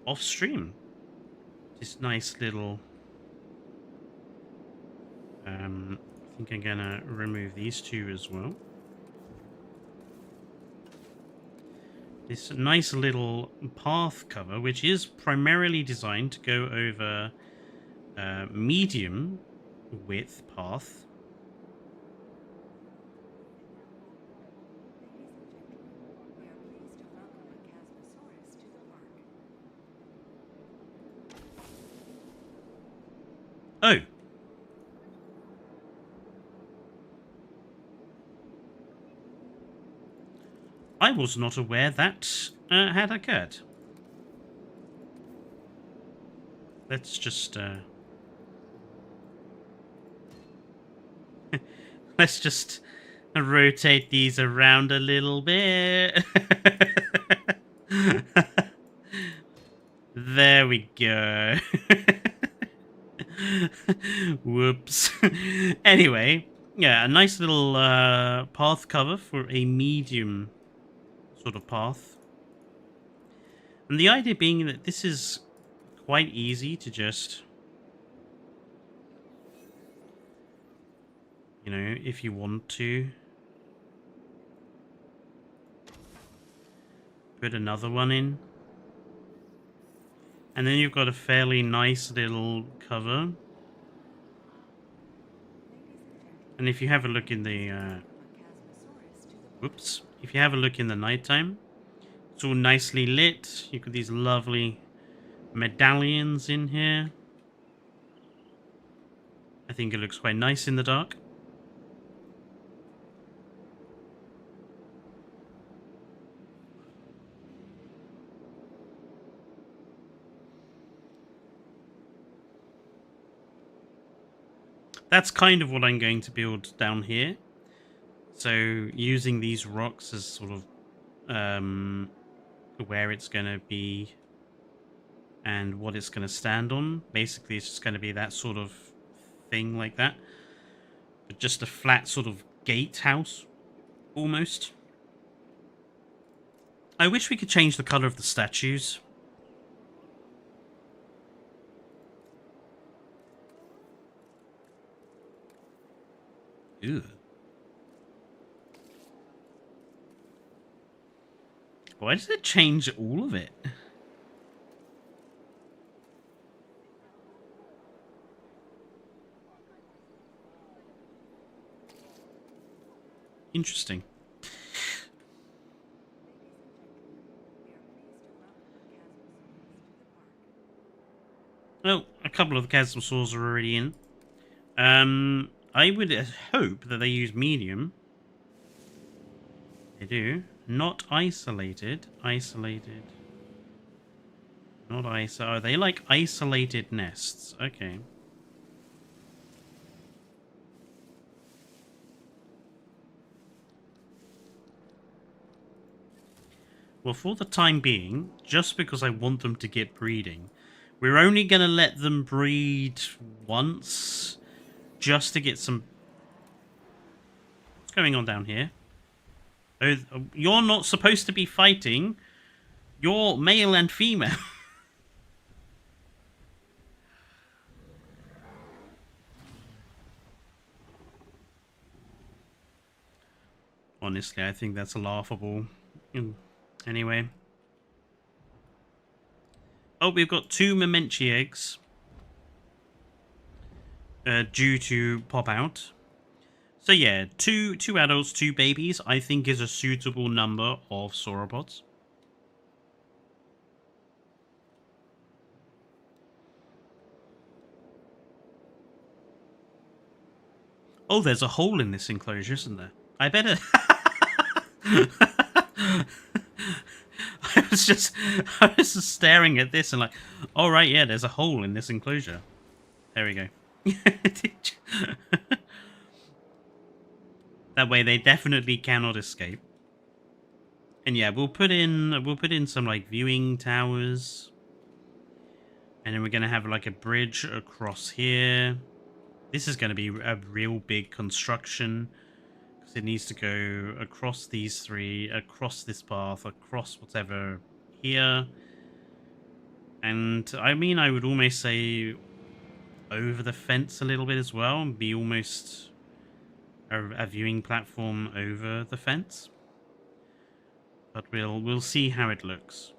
off stream. This nice little... I think I'm gonna remove these two as well. This nice little path cover, which is primarily designed to go over medium width path. Oh. I was not aware that had occurred. Let's just let's just rotate these around a little bit. There we go. Whoops. Anyway, yeah, a nice little path cover for a medium sort of path. And the idea being that this is quite easy to just, you know, if you want to, put another one in. And then you've got a fairly nice little cover. And if you have a look in the... whoops. If you have a look in the nighttime, it's all nicely lit. You've got these lovely medallions in here. I think it looks quite nice in the dark. That's kind of what I'm going to build down here. So using these rocks as sort of where it's going to be and what it's going to stand on. Basically, it's just going to be that sort of thing like that. But just a flat sort of gatehouse, almost. I wish we could change the color of the statues. Ew. Why does it change all of it? Interesting. Well, a couple of the chasm saws are already in. I would hope that they use medium. They do. Not isolated. Isolated. Not oh, they like isolated nests. Okay. Well, for the time being, just because I want them to get breeding, we're only going to let them breed once, just to get some... What's going on down here? Oh, you're not supposed to be fighting. You're male and female. Honestly, I think that's laughable. Anyway. Oh, we've got 2 Memenchi eggs. Due to pop out. So yeah, two adults, 2 babies, I think is a suitable number of sauropods. Oh, there's a hole in this enclosure, isn't there? I better... I I was just staring at this and like, all right, yeah, there's a hole in this enclosure. There we go. That way they definitely cannot escape. And yeah, we'll put in some like viewing towers. And then we're gonna have like a bridge across here. This is gonna be a real big construction. Because it needs to go across these three, across this path, across whatever here. And I mean, I would almost say over the fence a little bit as well, and be almost a viewing platform over the fence. But we'll see how it looks.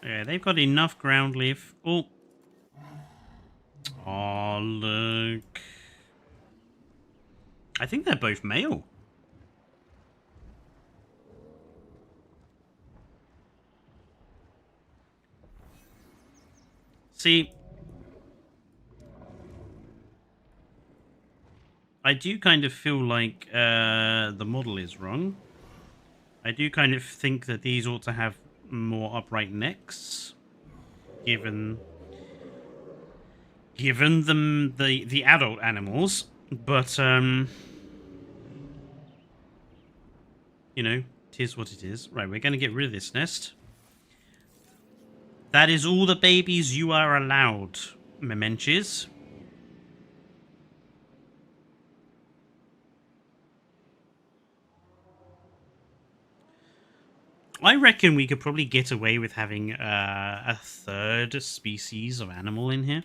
Yeah, they've got enough ground leaf. Oh. Oh, look. I think they're both male. See, I do kind of feel like the model is wrong. I do kind of think that these ought to have more upright necks, given them the adult animals. But you know, it is what it is. Right, we're going to get rid of this nest. That is all the babies you are allowed, Memenches. I reckon we could probably get away with having a third species of animal in here.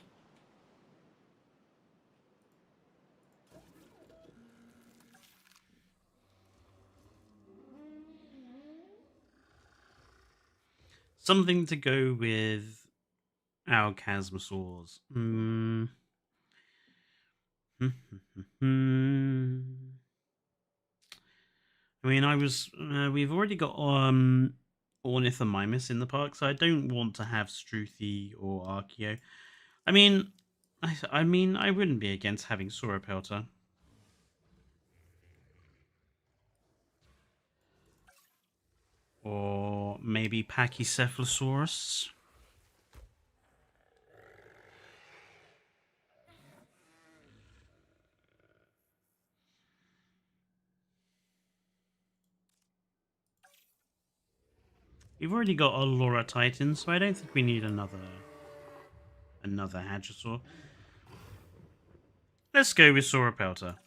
Something to go with our chasmosaurs. I mean, we've already got Ornithomimus in the park, so I don't want to have Struthy or Archeo. I mean, I wouldn't be against having Sauropelta. Or maybe Pachycephalosaurus. We've already got a Laura Titan, so I don't think we need another Hadrosaur. Let's go with Sauropelta.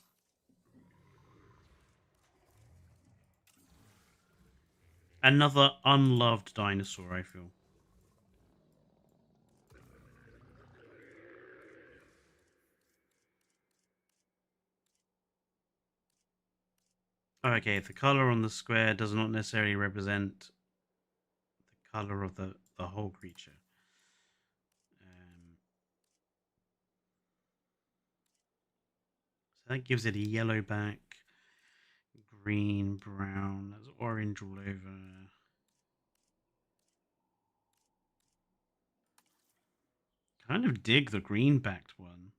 Another unloved dinosaur, I feel. Okay, the color on the square does not necessarily represent the color of the whole creature. So that gives it a yellow back, green, brown, there's orange all over. Kind of dig the green backed one.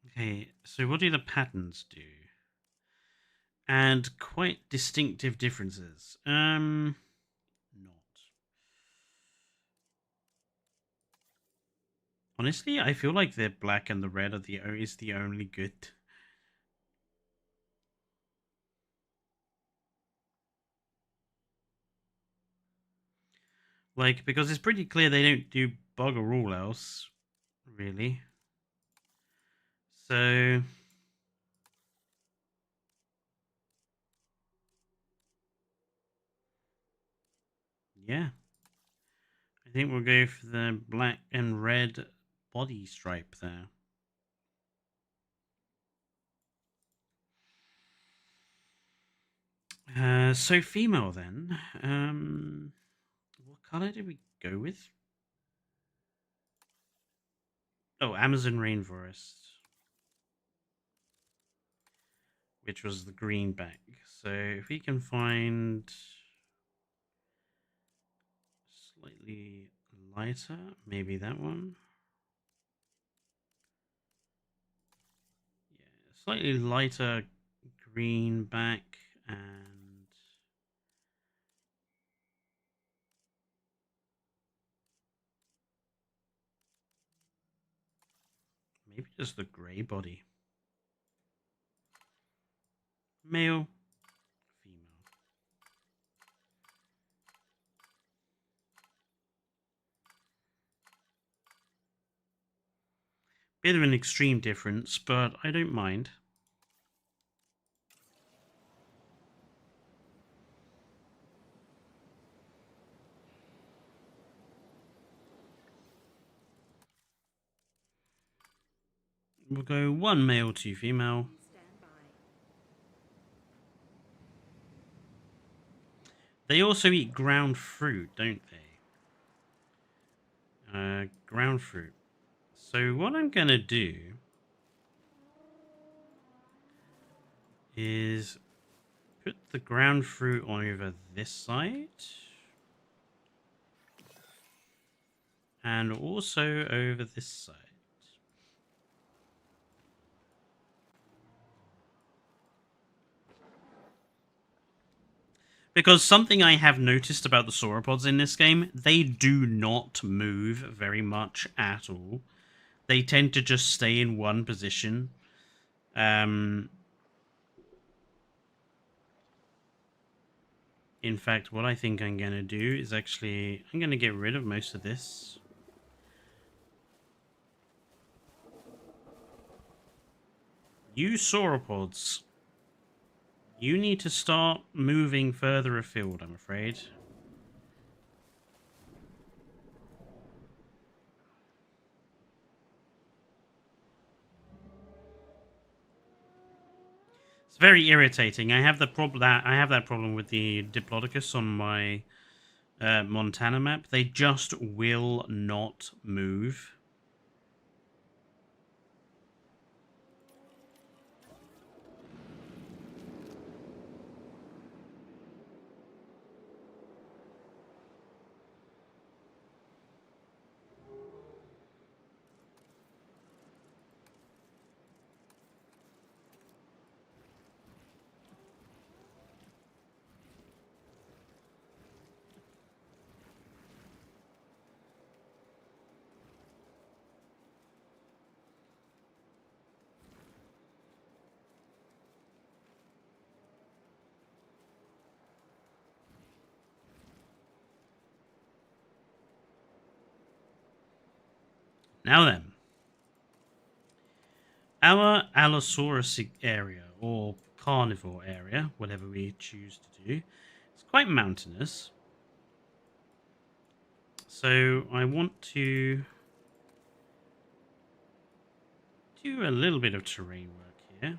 Okay, so what do the patterns do? And quite distinctive differences. Not. Honestly, I feel like the black and the red is the only good. Like, because it's pretty clear they don't do bugger all else, really. So yeah. I think we'll go for the black and red body stripe there. So female then. What color did we go with? Oh, Amazon rainforest, which was the greenback. So if we can find slightly lighter, maybe that one. Yeah, slightly lighter greenback and maybe just the grey body. Male, female. Bit of an extreme difference, but I don't mind. We'll go 1 male, 2 female. They also eat ground fruit, don't they? Ground fruit. So what I'm going to do is put the ground fruit on over this side. And also over this side. Because something I have noticed about the sauropods in this game, they do not move very much at all. They tend to just stay in one position. In fact, what I think I'm going to do is actually, I'm going to get rid of most of this. You sauropods, you need to start moving further afield, I'm afraid. It's very irritating. I have that problem with the Diplodocus on my Montana map. They just will not move. Now then, our Allosaurus area, or carnivore area, whatever we choose to do, it's quite mountainous. So I want to do a little bit of terrain work here.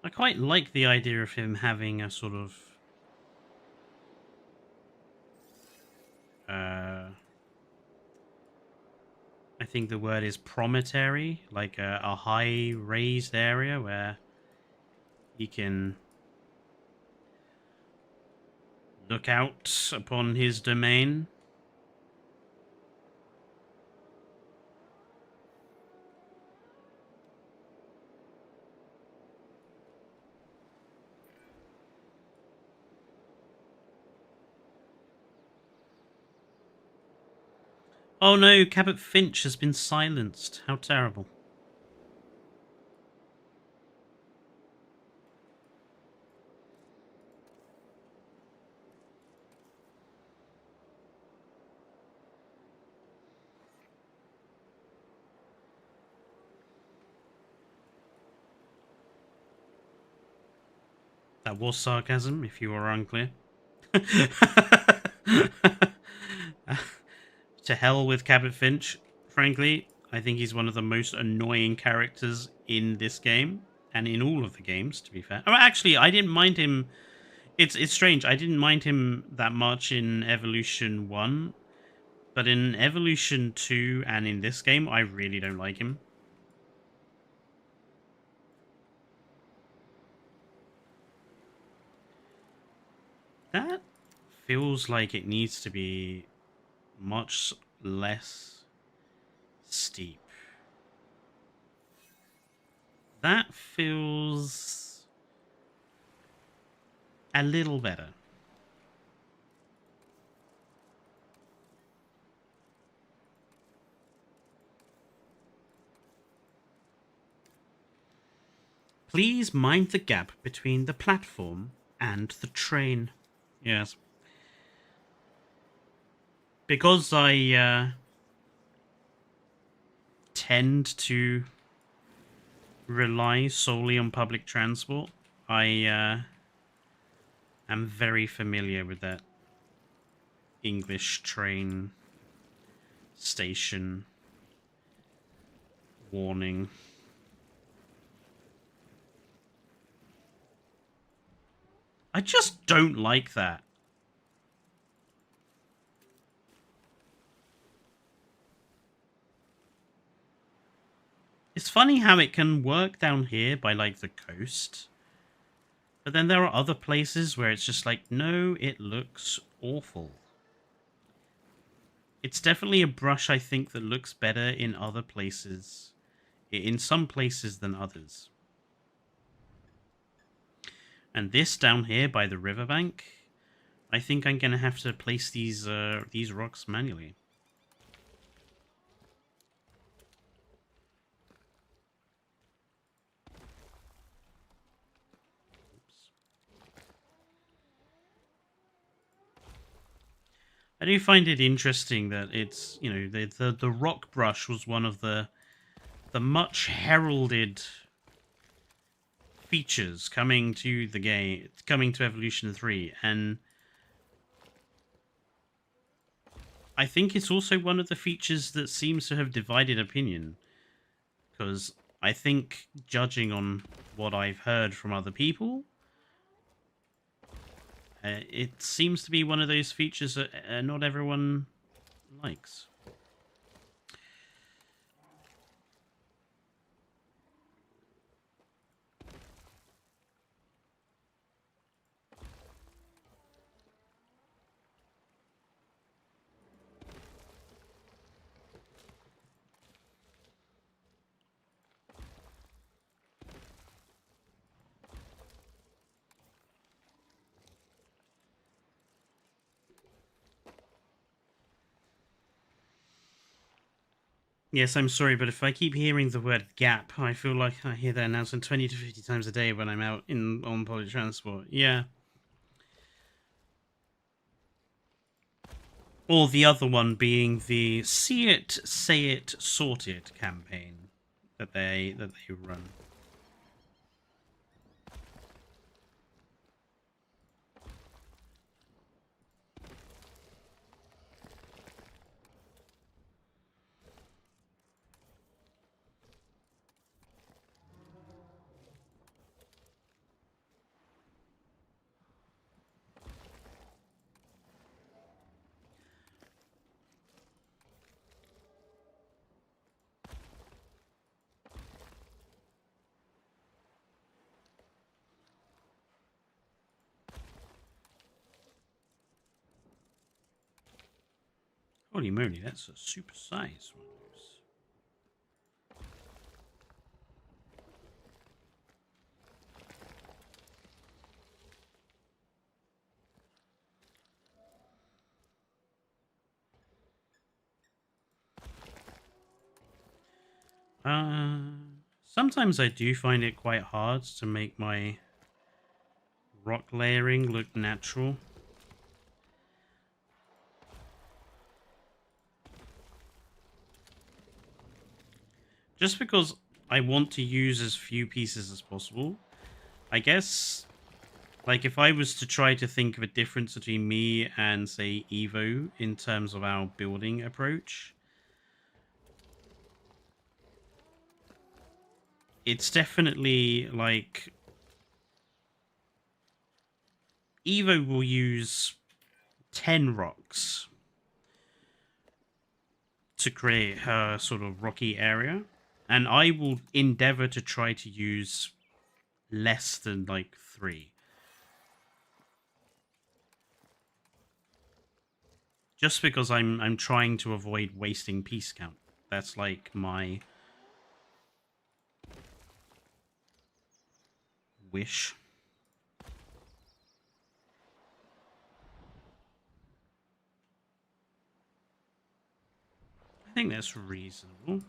I quite like the idea of him having a sort of I think the word is promontory, like a high raised area where he can look out upon his domain. Oh no, Cabot Finch has been silenced. How terrible. That was sarcasm, if you were unclear. to hell with Cabot Finch, frankly. I think he's one of the most annoying characters in this game, and in all of the games, to be fair. Oh, actually, I didn't mind him. It's strange. I didn't mind him that much in Evolution 1, but in Evolution 2 and in this game, I really don't like him. That feels like it needs to be much less steep. That feels a little better. Please mind the gap between the platform and the train. Yes. Because I tend to rely solely on public transport, I am very familiar with that English train station warning. I just don't like that. It's funny how it can work down here by, like, the coast. But then there are other places where it's just like, no, it looks awful. It's definitely a brush, I think, that looks better in other places. In some places than others. And this down here by the riverbank, I think I'm going to have to place these rocks manually. I do find it interesting that it's, you know, the rock brush was one of the much heralded features coming to the game, coming to Evolution 3, and I think it's also one of the features that seems to have divided opinion, because I think, judging on what I've heard from other people, it seems to be one of those features that not everyone likes. Yes, I'm sorry, but if I keep hearing the word gap, I feel like I hear that announcement 20 to 50 times a day when I'm out on public transport. Yeah. Or the other one being the See It, Say It, Sort It campaign that they run. Holy moly, that's a super size one. Sometimes I do find it quite hard to make my rock layering look natural. Just because I want to use as few pieces as possible. I guess Like, if I was to try to think of a difference between me and, say, Evo in terms of our building approach, it's definitely, like, Evo will use 10 rocks to create her sort of rocky area, and I will endeavor to try to use less than, like, 3. Just because I'm trying to avoid wasting piece count. That's like my wish. I think that's reasonable.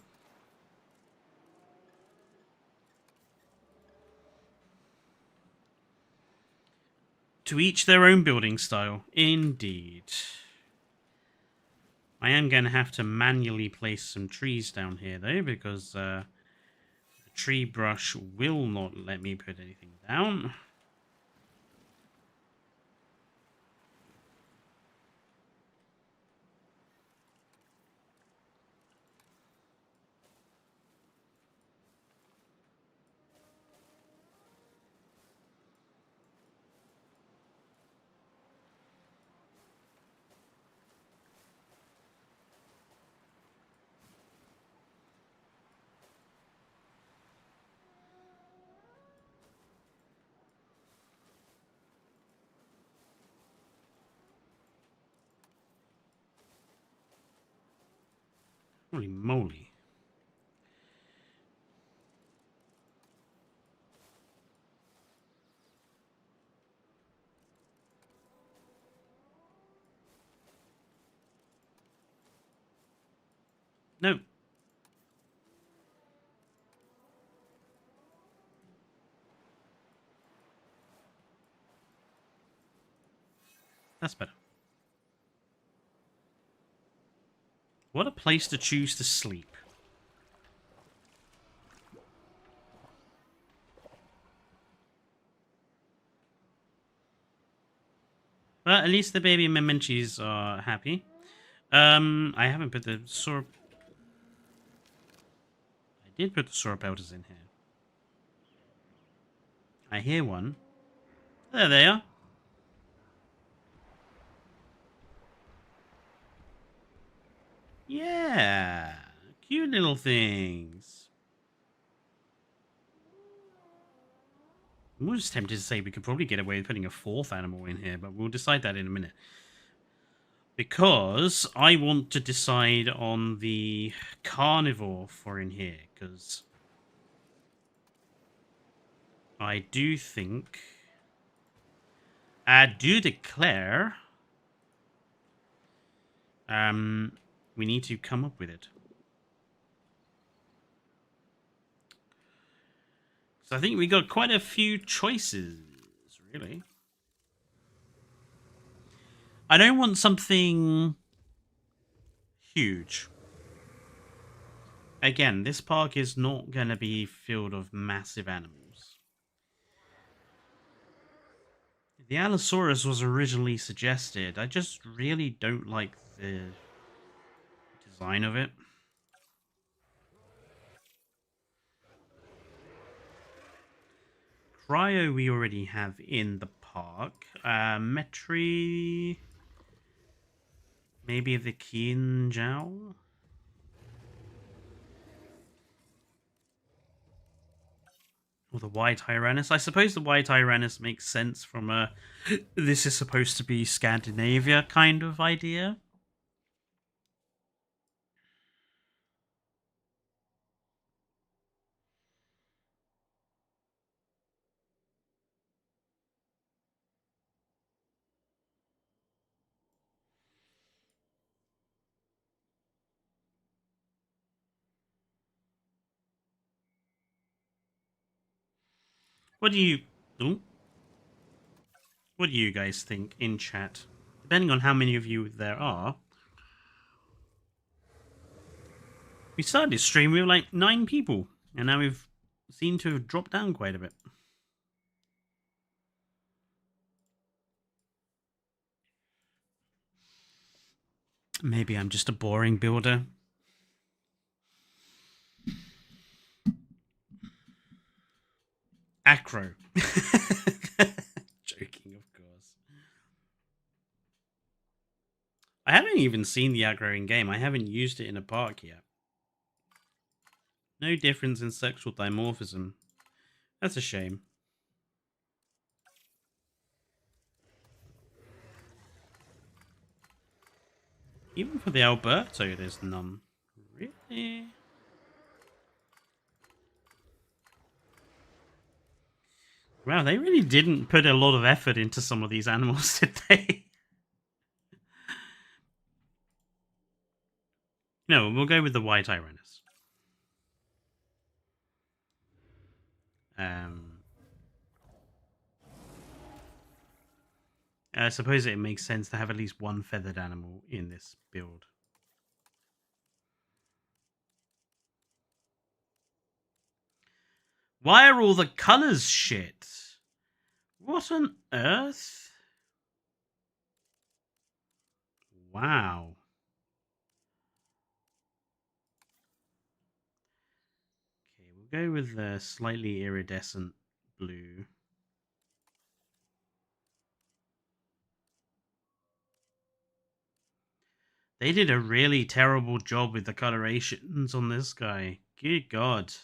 To each their own building style. Indeed. I am going to have to manually place some trees down here, though, because the tree brush will not let me put anything down. Holy moly. No. That's better. What a place to choose to sleep. Well, at least the baby memenches are happy. I haven't put the sword. I did put the sword pelters in here. I hear one. There they are. Yeah, cute little things. I'm just tempted to say we could probably get away with putting a 4th animal in here, but we'll decide that in a minute. Because I want to decide on the carnivore for in here, because I do think... I do declare... we need to come up with it. So I think we got quite a few choices, really. I don't want something huge. Again, this park is not going to be filled with massive animals. The Allosaurus was originally suggested. I just really don't like the design of it. Cryo we already have in the park. Metri... Maybe the Kinjao? Or the White Tyrannus. I suppose the White Tyrannus makes sense from a this is supposed to be Scandinavia kind of idea. What do you... Ooh. What do you guys think in chat? Depending on how many of you there are. We started this stream with like 9 people, and now we've seemed to have dropped down quite a bit. Maybe I'm just a boring builder. Acro. Joking, of course. I haven't even seen the aggro in game. I haven't used it in a park yet. No difference in sexual dimorphism. That's a shame. Even for the Alberto, there's none. Really? Wow, they really didn't put a lot of effort into some of these animals, did they? No, we'll go with the white Tyrannus. I suppose it makes sense to have at least one feathered animal in this build. Why are all the colors shit? What on earth? Wow. Okay, we'll go with the slightly iridescent blue. They did a really terrible job with the colorations on this guy. Good God.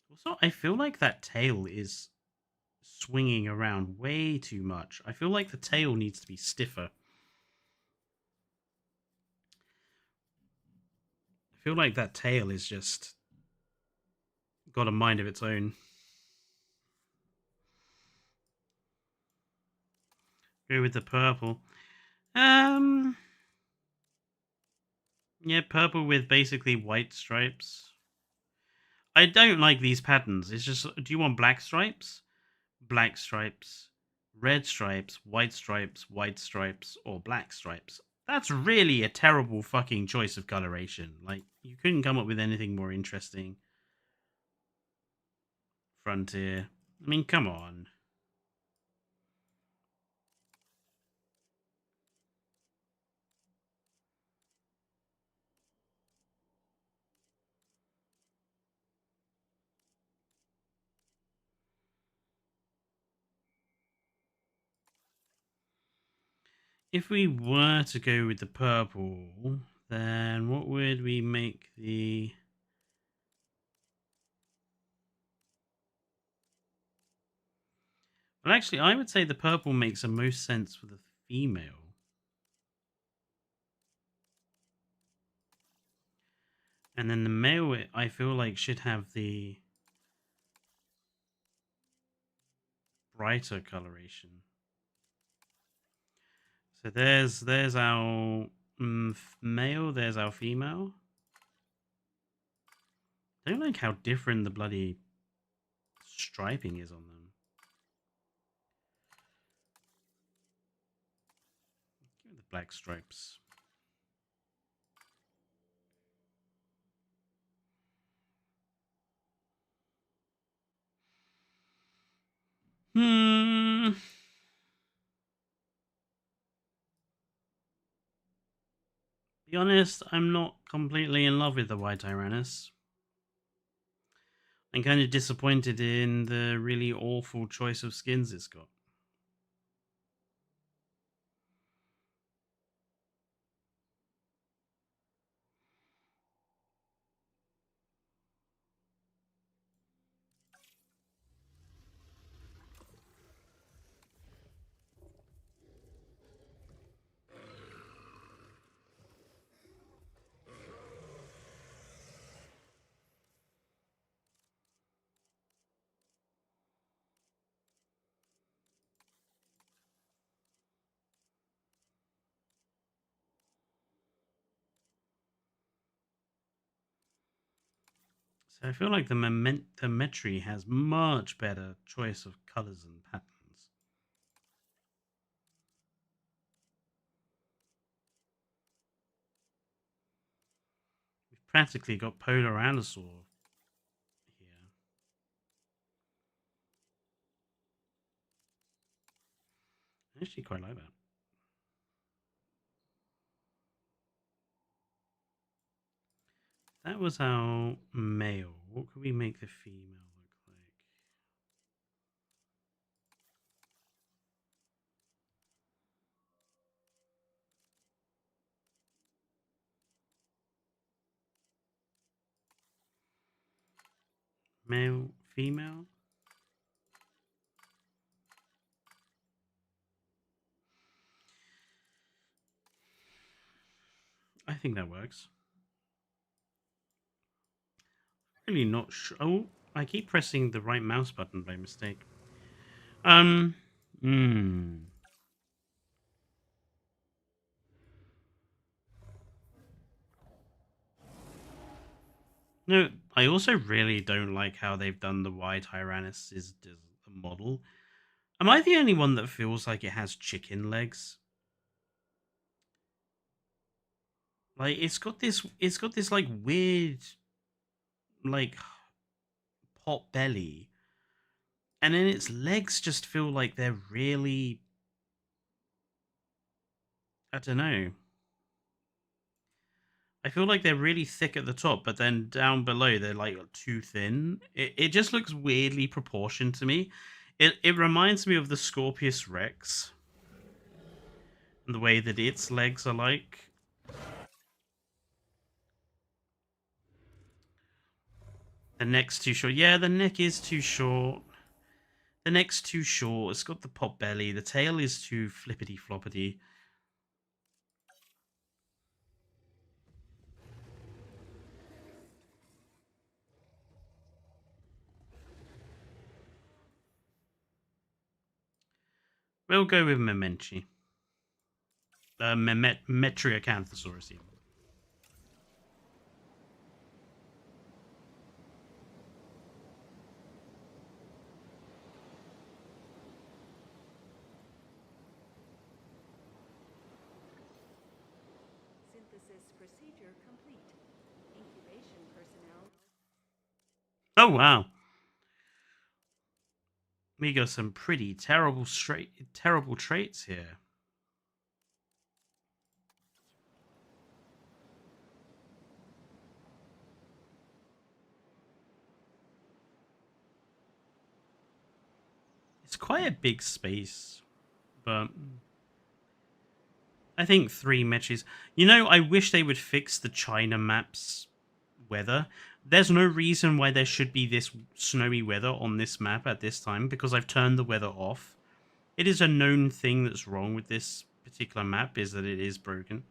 Also, I feel like that tail is swinging around way too much. I feel like the tail needs to be stiffer. I feel like that tail is just got a mind of its own. Go with the purple. Yeah, purple with basically white stripes. I don't like these patterns. It's just, do you want black stripes? Black stripes, red stripes, white stripes, white stripes, or black stripes. That's really a terrible fucking choice of coloration. Like, you couldn't come up with anything more interesting. Frontier. I mean, come on. If we were to go with the purple, then what would we make the... Well, actually, I would say the purple makes the most sense for the female. And then the male, I feel like, should have the brighter coloration. So there's our male, there's our female. I don't like how different the bloody striping is on them. Give me the black stripes. Be honest, I'm not completely in love with the white Tyrannus. I'm kind of disappointed in the really awful choice of skins it's got. So I feel like the Metri has much better choice of colors and patterns. We've practically got Polar Annosaur here. I actually quite like that. That was our male. What could we make the female look like? Male, female? I think that works. Really not sure. Oh, I keep pressing the right mouse button by mistake. Hmm. No, I also really don't like how they've done the Y Tyrannus is the model. Am I the only one that feels like it has chicken legs? Like it's got this like weird like pot belly, and then its legs just feel like they're really, I don't know. I feel like they're really thick at the top, but then down below they're like too thin. It just looks weirdly proportioned to me. It reminds me of the Scorpius Rex and the way that its legs are like. The neck's too short. Yeah, the neck is too short. The neck's too short. It's got the pot belly. The tail is too flippity floppity. We'll go with Mementi. Metriacanthosaurus.
Synthesis procedure complete. Incubation personnel.
Oh wow, we got some pretty terrible traits here. It's quite a big space, but I think 3 metries. You know, I wish they would fix the China maps weather. There's no reason why there should be this snowy weather on this map at this time because I've turned the weather off. It is a known thing that's wrong with this particular map is that it is broken.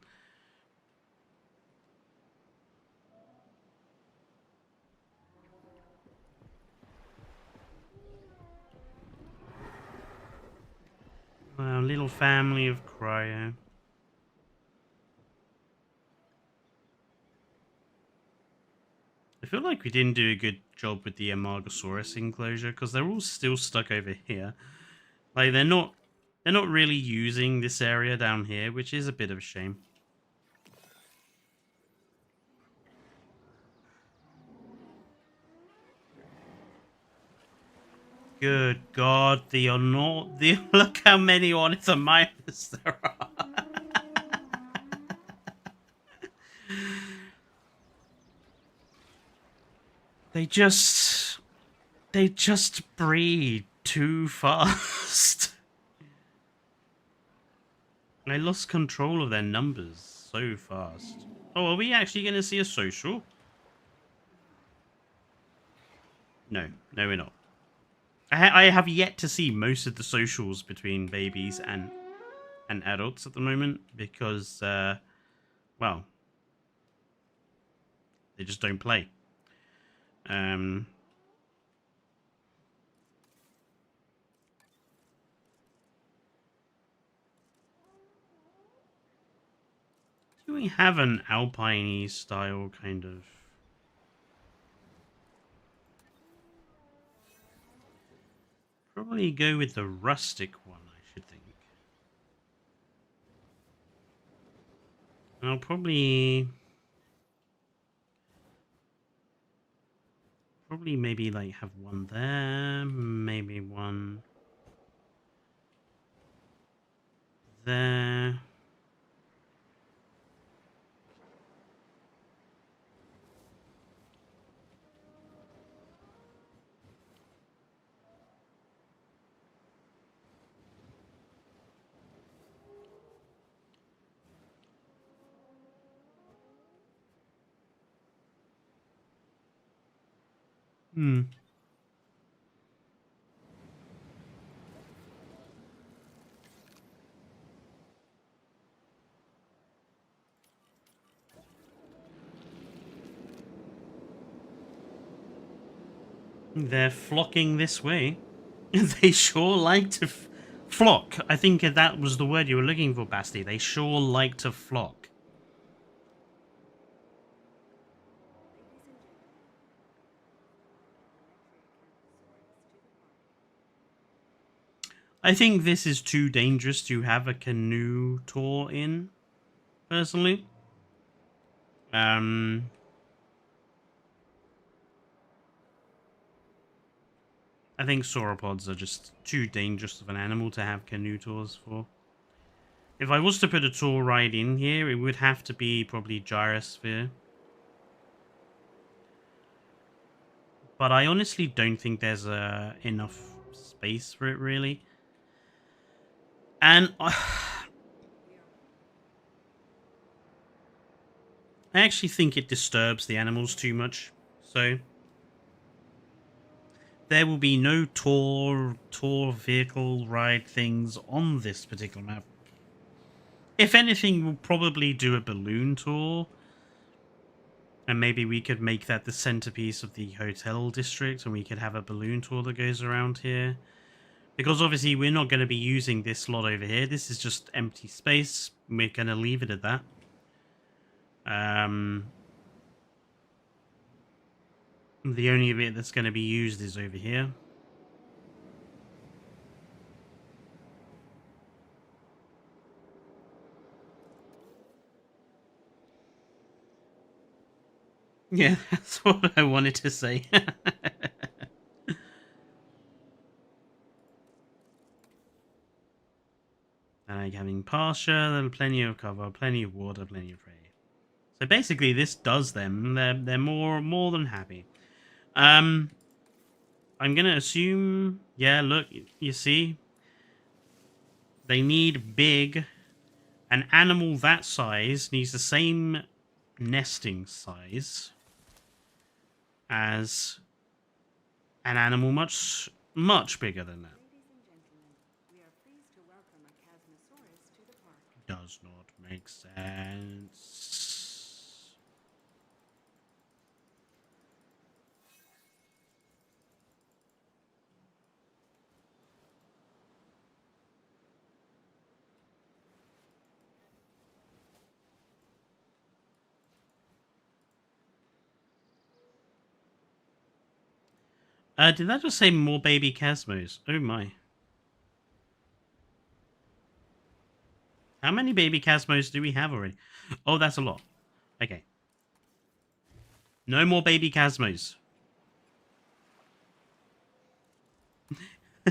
Wow, little family of cryo. I feel like we didn't do a good job with the Amargasaurus enclosure because they're all still stuck over here. Like they're not really using this area down here, which is a bit of a shame. Good God, the look how many ornithomimus there are. They just breed too fast. I lost control of their numbers so fast. Oh, are we actually going to see a social? No, we're not. I have yet to see most of the socials between babies and adults at the moment because, well, they just don't play. Do we have an alpine style kind of? Probably go with the rustic one, I should think. I'll probably maybe like have one there, maybe one. there. Hmm. They're flocking this way. They sure like to flock. I think that was the word you were looking for, Basti. They sure like to flock. I think this is too dangerous to have a canoe tour in, personally. I think sauropods are just too dangerous of an animal to have canoe tours for. If I was to put a tour ride in here, it would have to be probably Gyrosphere. But I honestly don't think there's enough space for it, really. And I actually think it disturbs the animals too much. So there will be no tour vehicle ride things on this particular map. If anything, we'll probably do a balloon tour. And maybe we could make that the centerpiece of the hotel district, and we could have a balloon tour that goes around here. Because obviously we're not going to be using this lot over here. This is just empty space. We're going to leave it at that. The only bit that's going to be used is over here. Yeah, that's what I wanted to say. I like having pasture, plenty of cover, plenty of water, plenty of prey. So basically, this does them. They're more than happy. I'm gonna assume. Yeah, look, you see, they need big. An animal that size needs the same nesting size as an animal much bigger than that.
Ladies and gentlemen, we are pleased to welcome a Chasmosaurus to the park.
Does not make sense. Did that just say more baby Casmos? Oh my. How many baby Casmos do we have already? Oh, that's a lot. Okay. No more baby Casmos.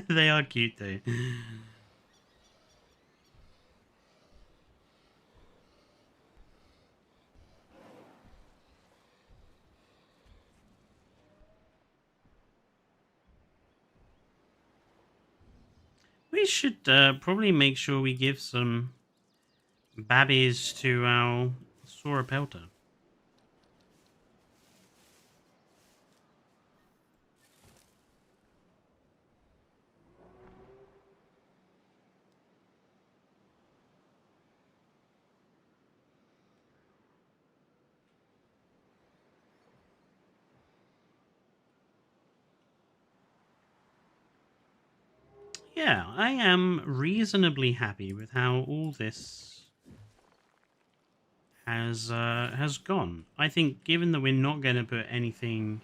They are cute though. We should probably make sure we give some babbies to our Sauropelta. Yeah, I am reasonably happy with how all this has gone. I think, given that we're not going to put anything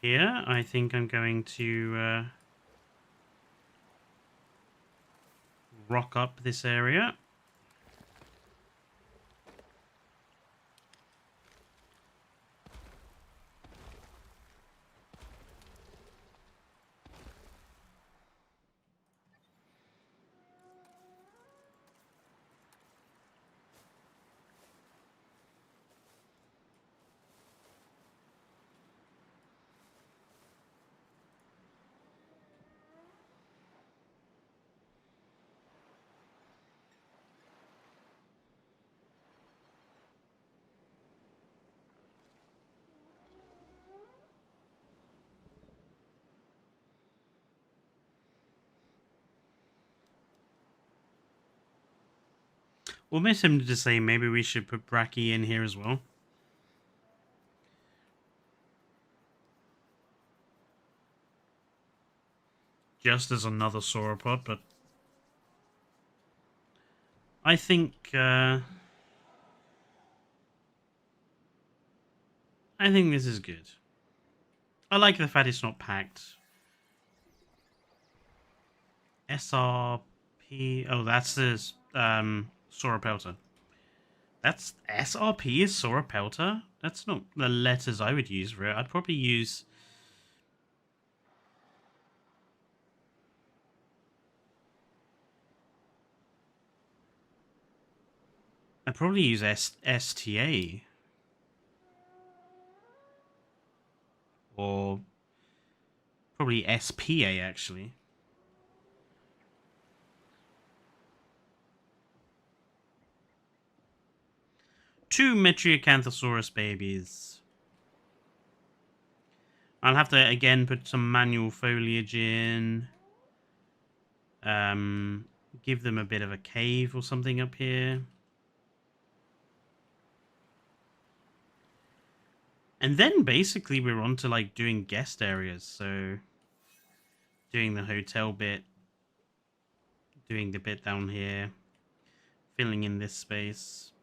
here, I think I'm going to rock up this area. almost tempted to say maybe we should put Bracky in here as well. Just as another sauropod, but I think this is good. I like the fact it's not packed. SRP. Oh, that's the sauropelta. That's SRP is sauropelta? That's not the letters I would use for it. I'd probably use... STA. Or probably SPA, actually. Two Metriacanthosaurus babies. I'll have to, again, put some manual foliage in. Give them a bit of a cave or something up here. And then basically we're on to like doing guest areas. So doing the hotel bit, doing the bit down here, filling in this space,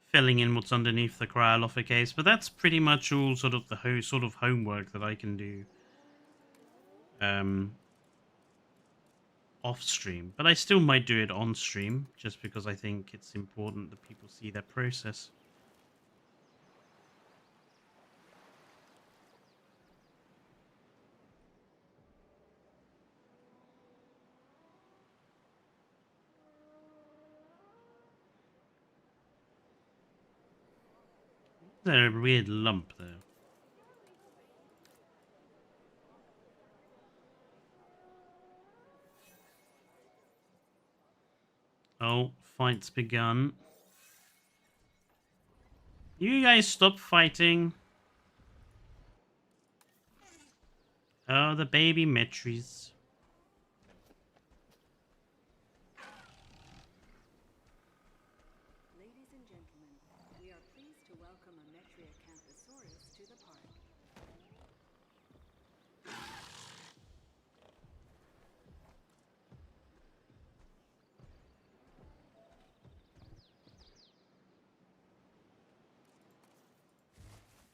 filling in what's underneath the cryolopher case. But that's pretty much all sort of the homework that I can do off stream. But I still might do it on stream just because I think it's important that people see that process. There's a weird lump there. Oh, fight's begun. You guys stop fighting. Oh, the baby Metries.
Ladies and gentlemen, we are pleased to welcome a Metriacanthosaurus to the park.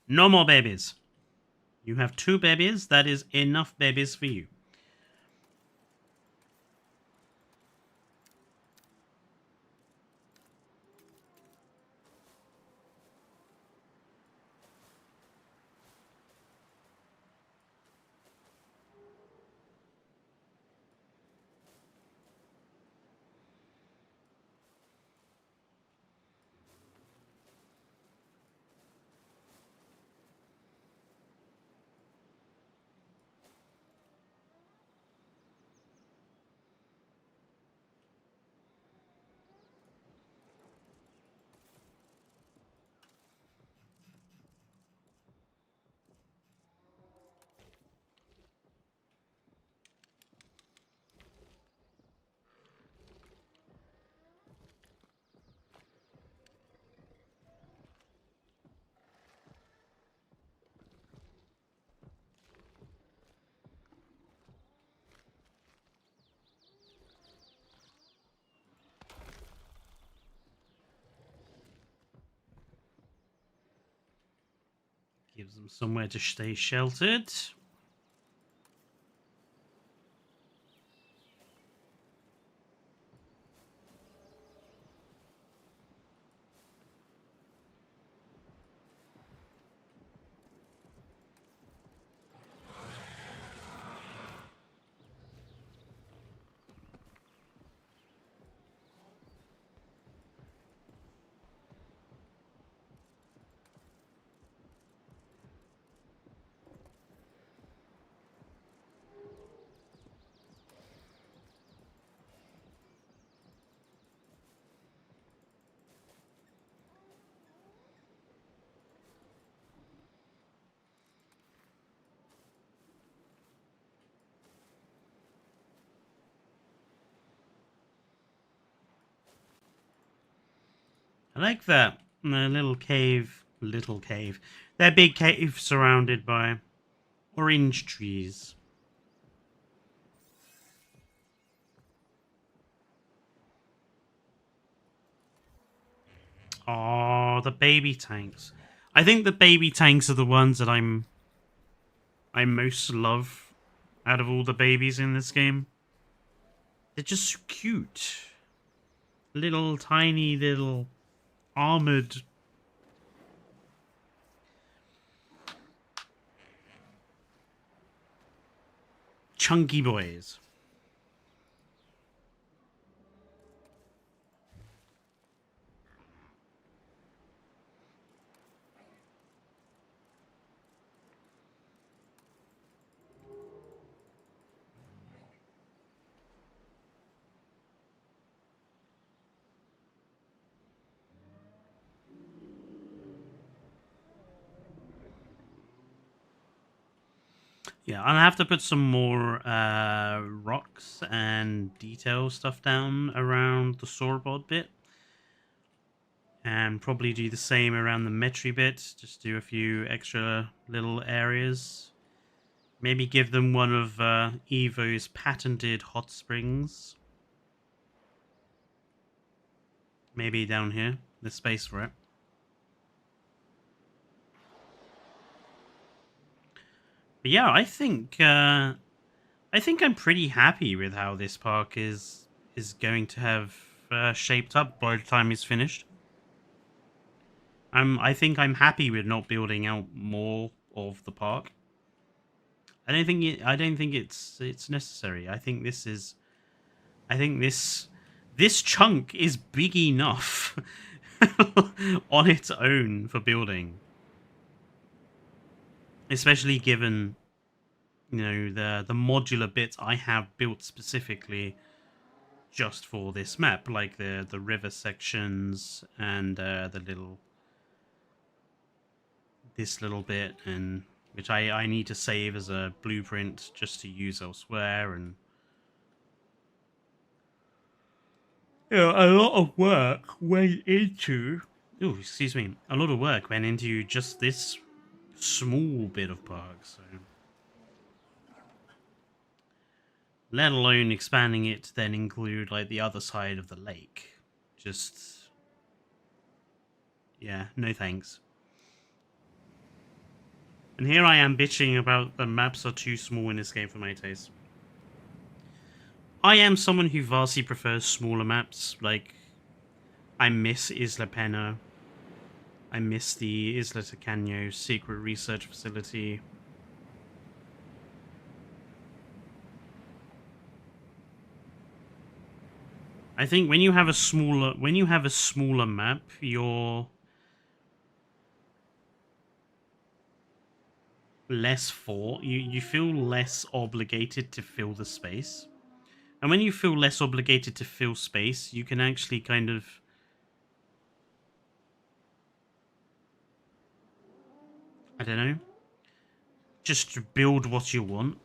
No more babies. You have 2 babies. That is enough babies for you. Gives them somewhere to stay sheltered. I like that. A little cave. They're big cave surrounded by orange trees. Oh, the baby tanks. I think the baby tanks are the ones that I most love out of all the babies in this game. They're just so cute. Little tiny little armored chunky boys. Yeah, I'll have to put some more rocks and detail stuff down around the sauropod bit. And probably do the same around the metri bit. Just do a few extra little areas. Maybe give them one of Evo's patented hot springs. Maybe down here. There's space for it. But yeah, I think I'm pretty happy with how this park is going to have shaped up by the time it's finished. I think I'm happy with not building out more of the park. I don't think it's necessary. I think this chunk is big enough on its own for building. Especially given, you know, the modular bits I have built specifically just for this map, like the river sections and this little bit, and which I need to save as a blueprint just to use elsewhere, and a lot of work went into. Oh, excuse me. A lot of work went into just this small bit of park, so let alone expanding it to then include like the other side of the lake. Just yeah, no thanks. And here I am bitching about the maps are too small in this game for my taste. I am someone who vastly prefers smaller maps. Like, I miss Isla Pena. I miss the Isla Tacaño secret research facility. I think when you have a smaller map, you're you feel less obligated to fill the space. And when you feel less obligated to fill space, you can actually kind of I don't know, just build what you want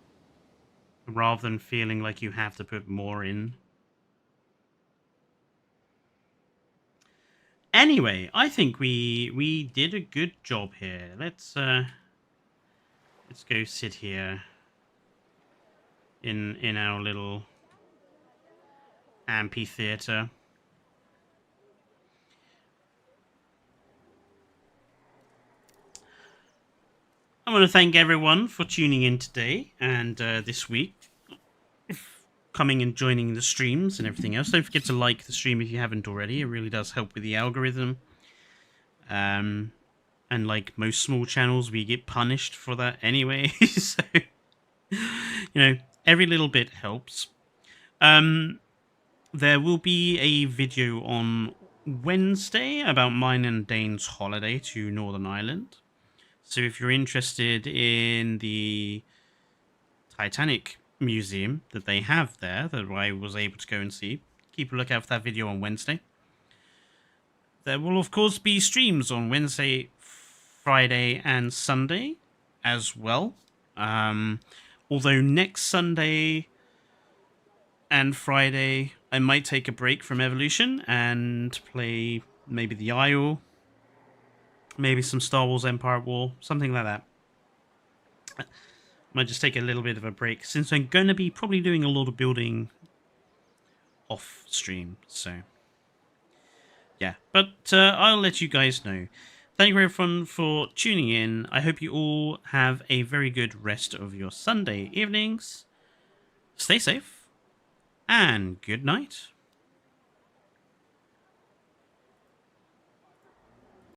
rather than feeling like you have to put more in. Anyway, I think we did a good job here. Let's go sit here in our little amphitheater. I want to thank everyone for tuning in today and this week, coming and joining the streams and everything else. Don't forget to like the stream if you haven't already. It really does help with the algorithm. And like most small channels, we get punished for that anyway. So, you know, every little bit helps. There will be a video on Wednesday about mine and Dane's holiday to Northern Ireland. So if you're interested in the Titanic museum that they have there, that I was able to go and see, keep a lookout for that video on Wednesday. There will, of course, be streams on Wednesday, Friday, and Sunday as well. Although next Sunday and Friday, I might take a break from Evolution and play maybe the Isle, maybe some Star Wars Empire War, something like that. Might just take a little bit of a break since I'm going to be probably doing a lot of building off stream. So yeah, but I'll let you guys know. Thank you everyone for tuning in. I hope you all have a very good rest of your Sunday evenings. Stay safe and good night.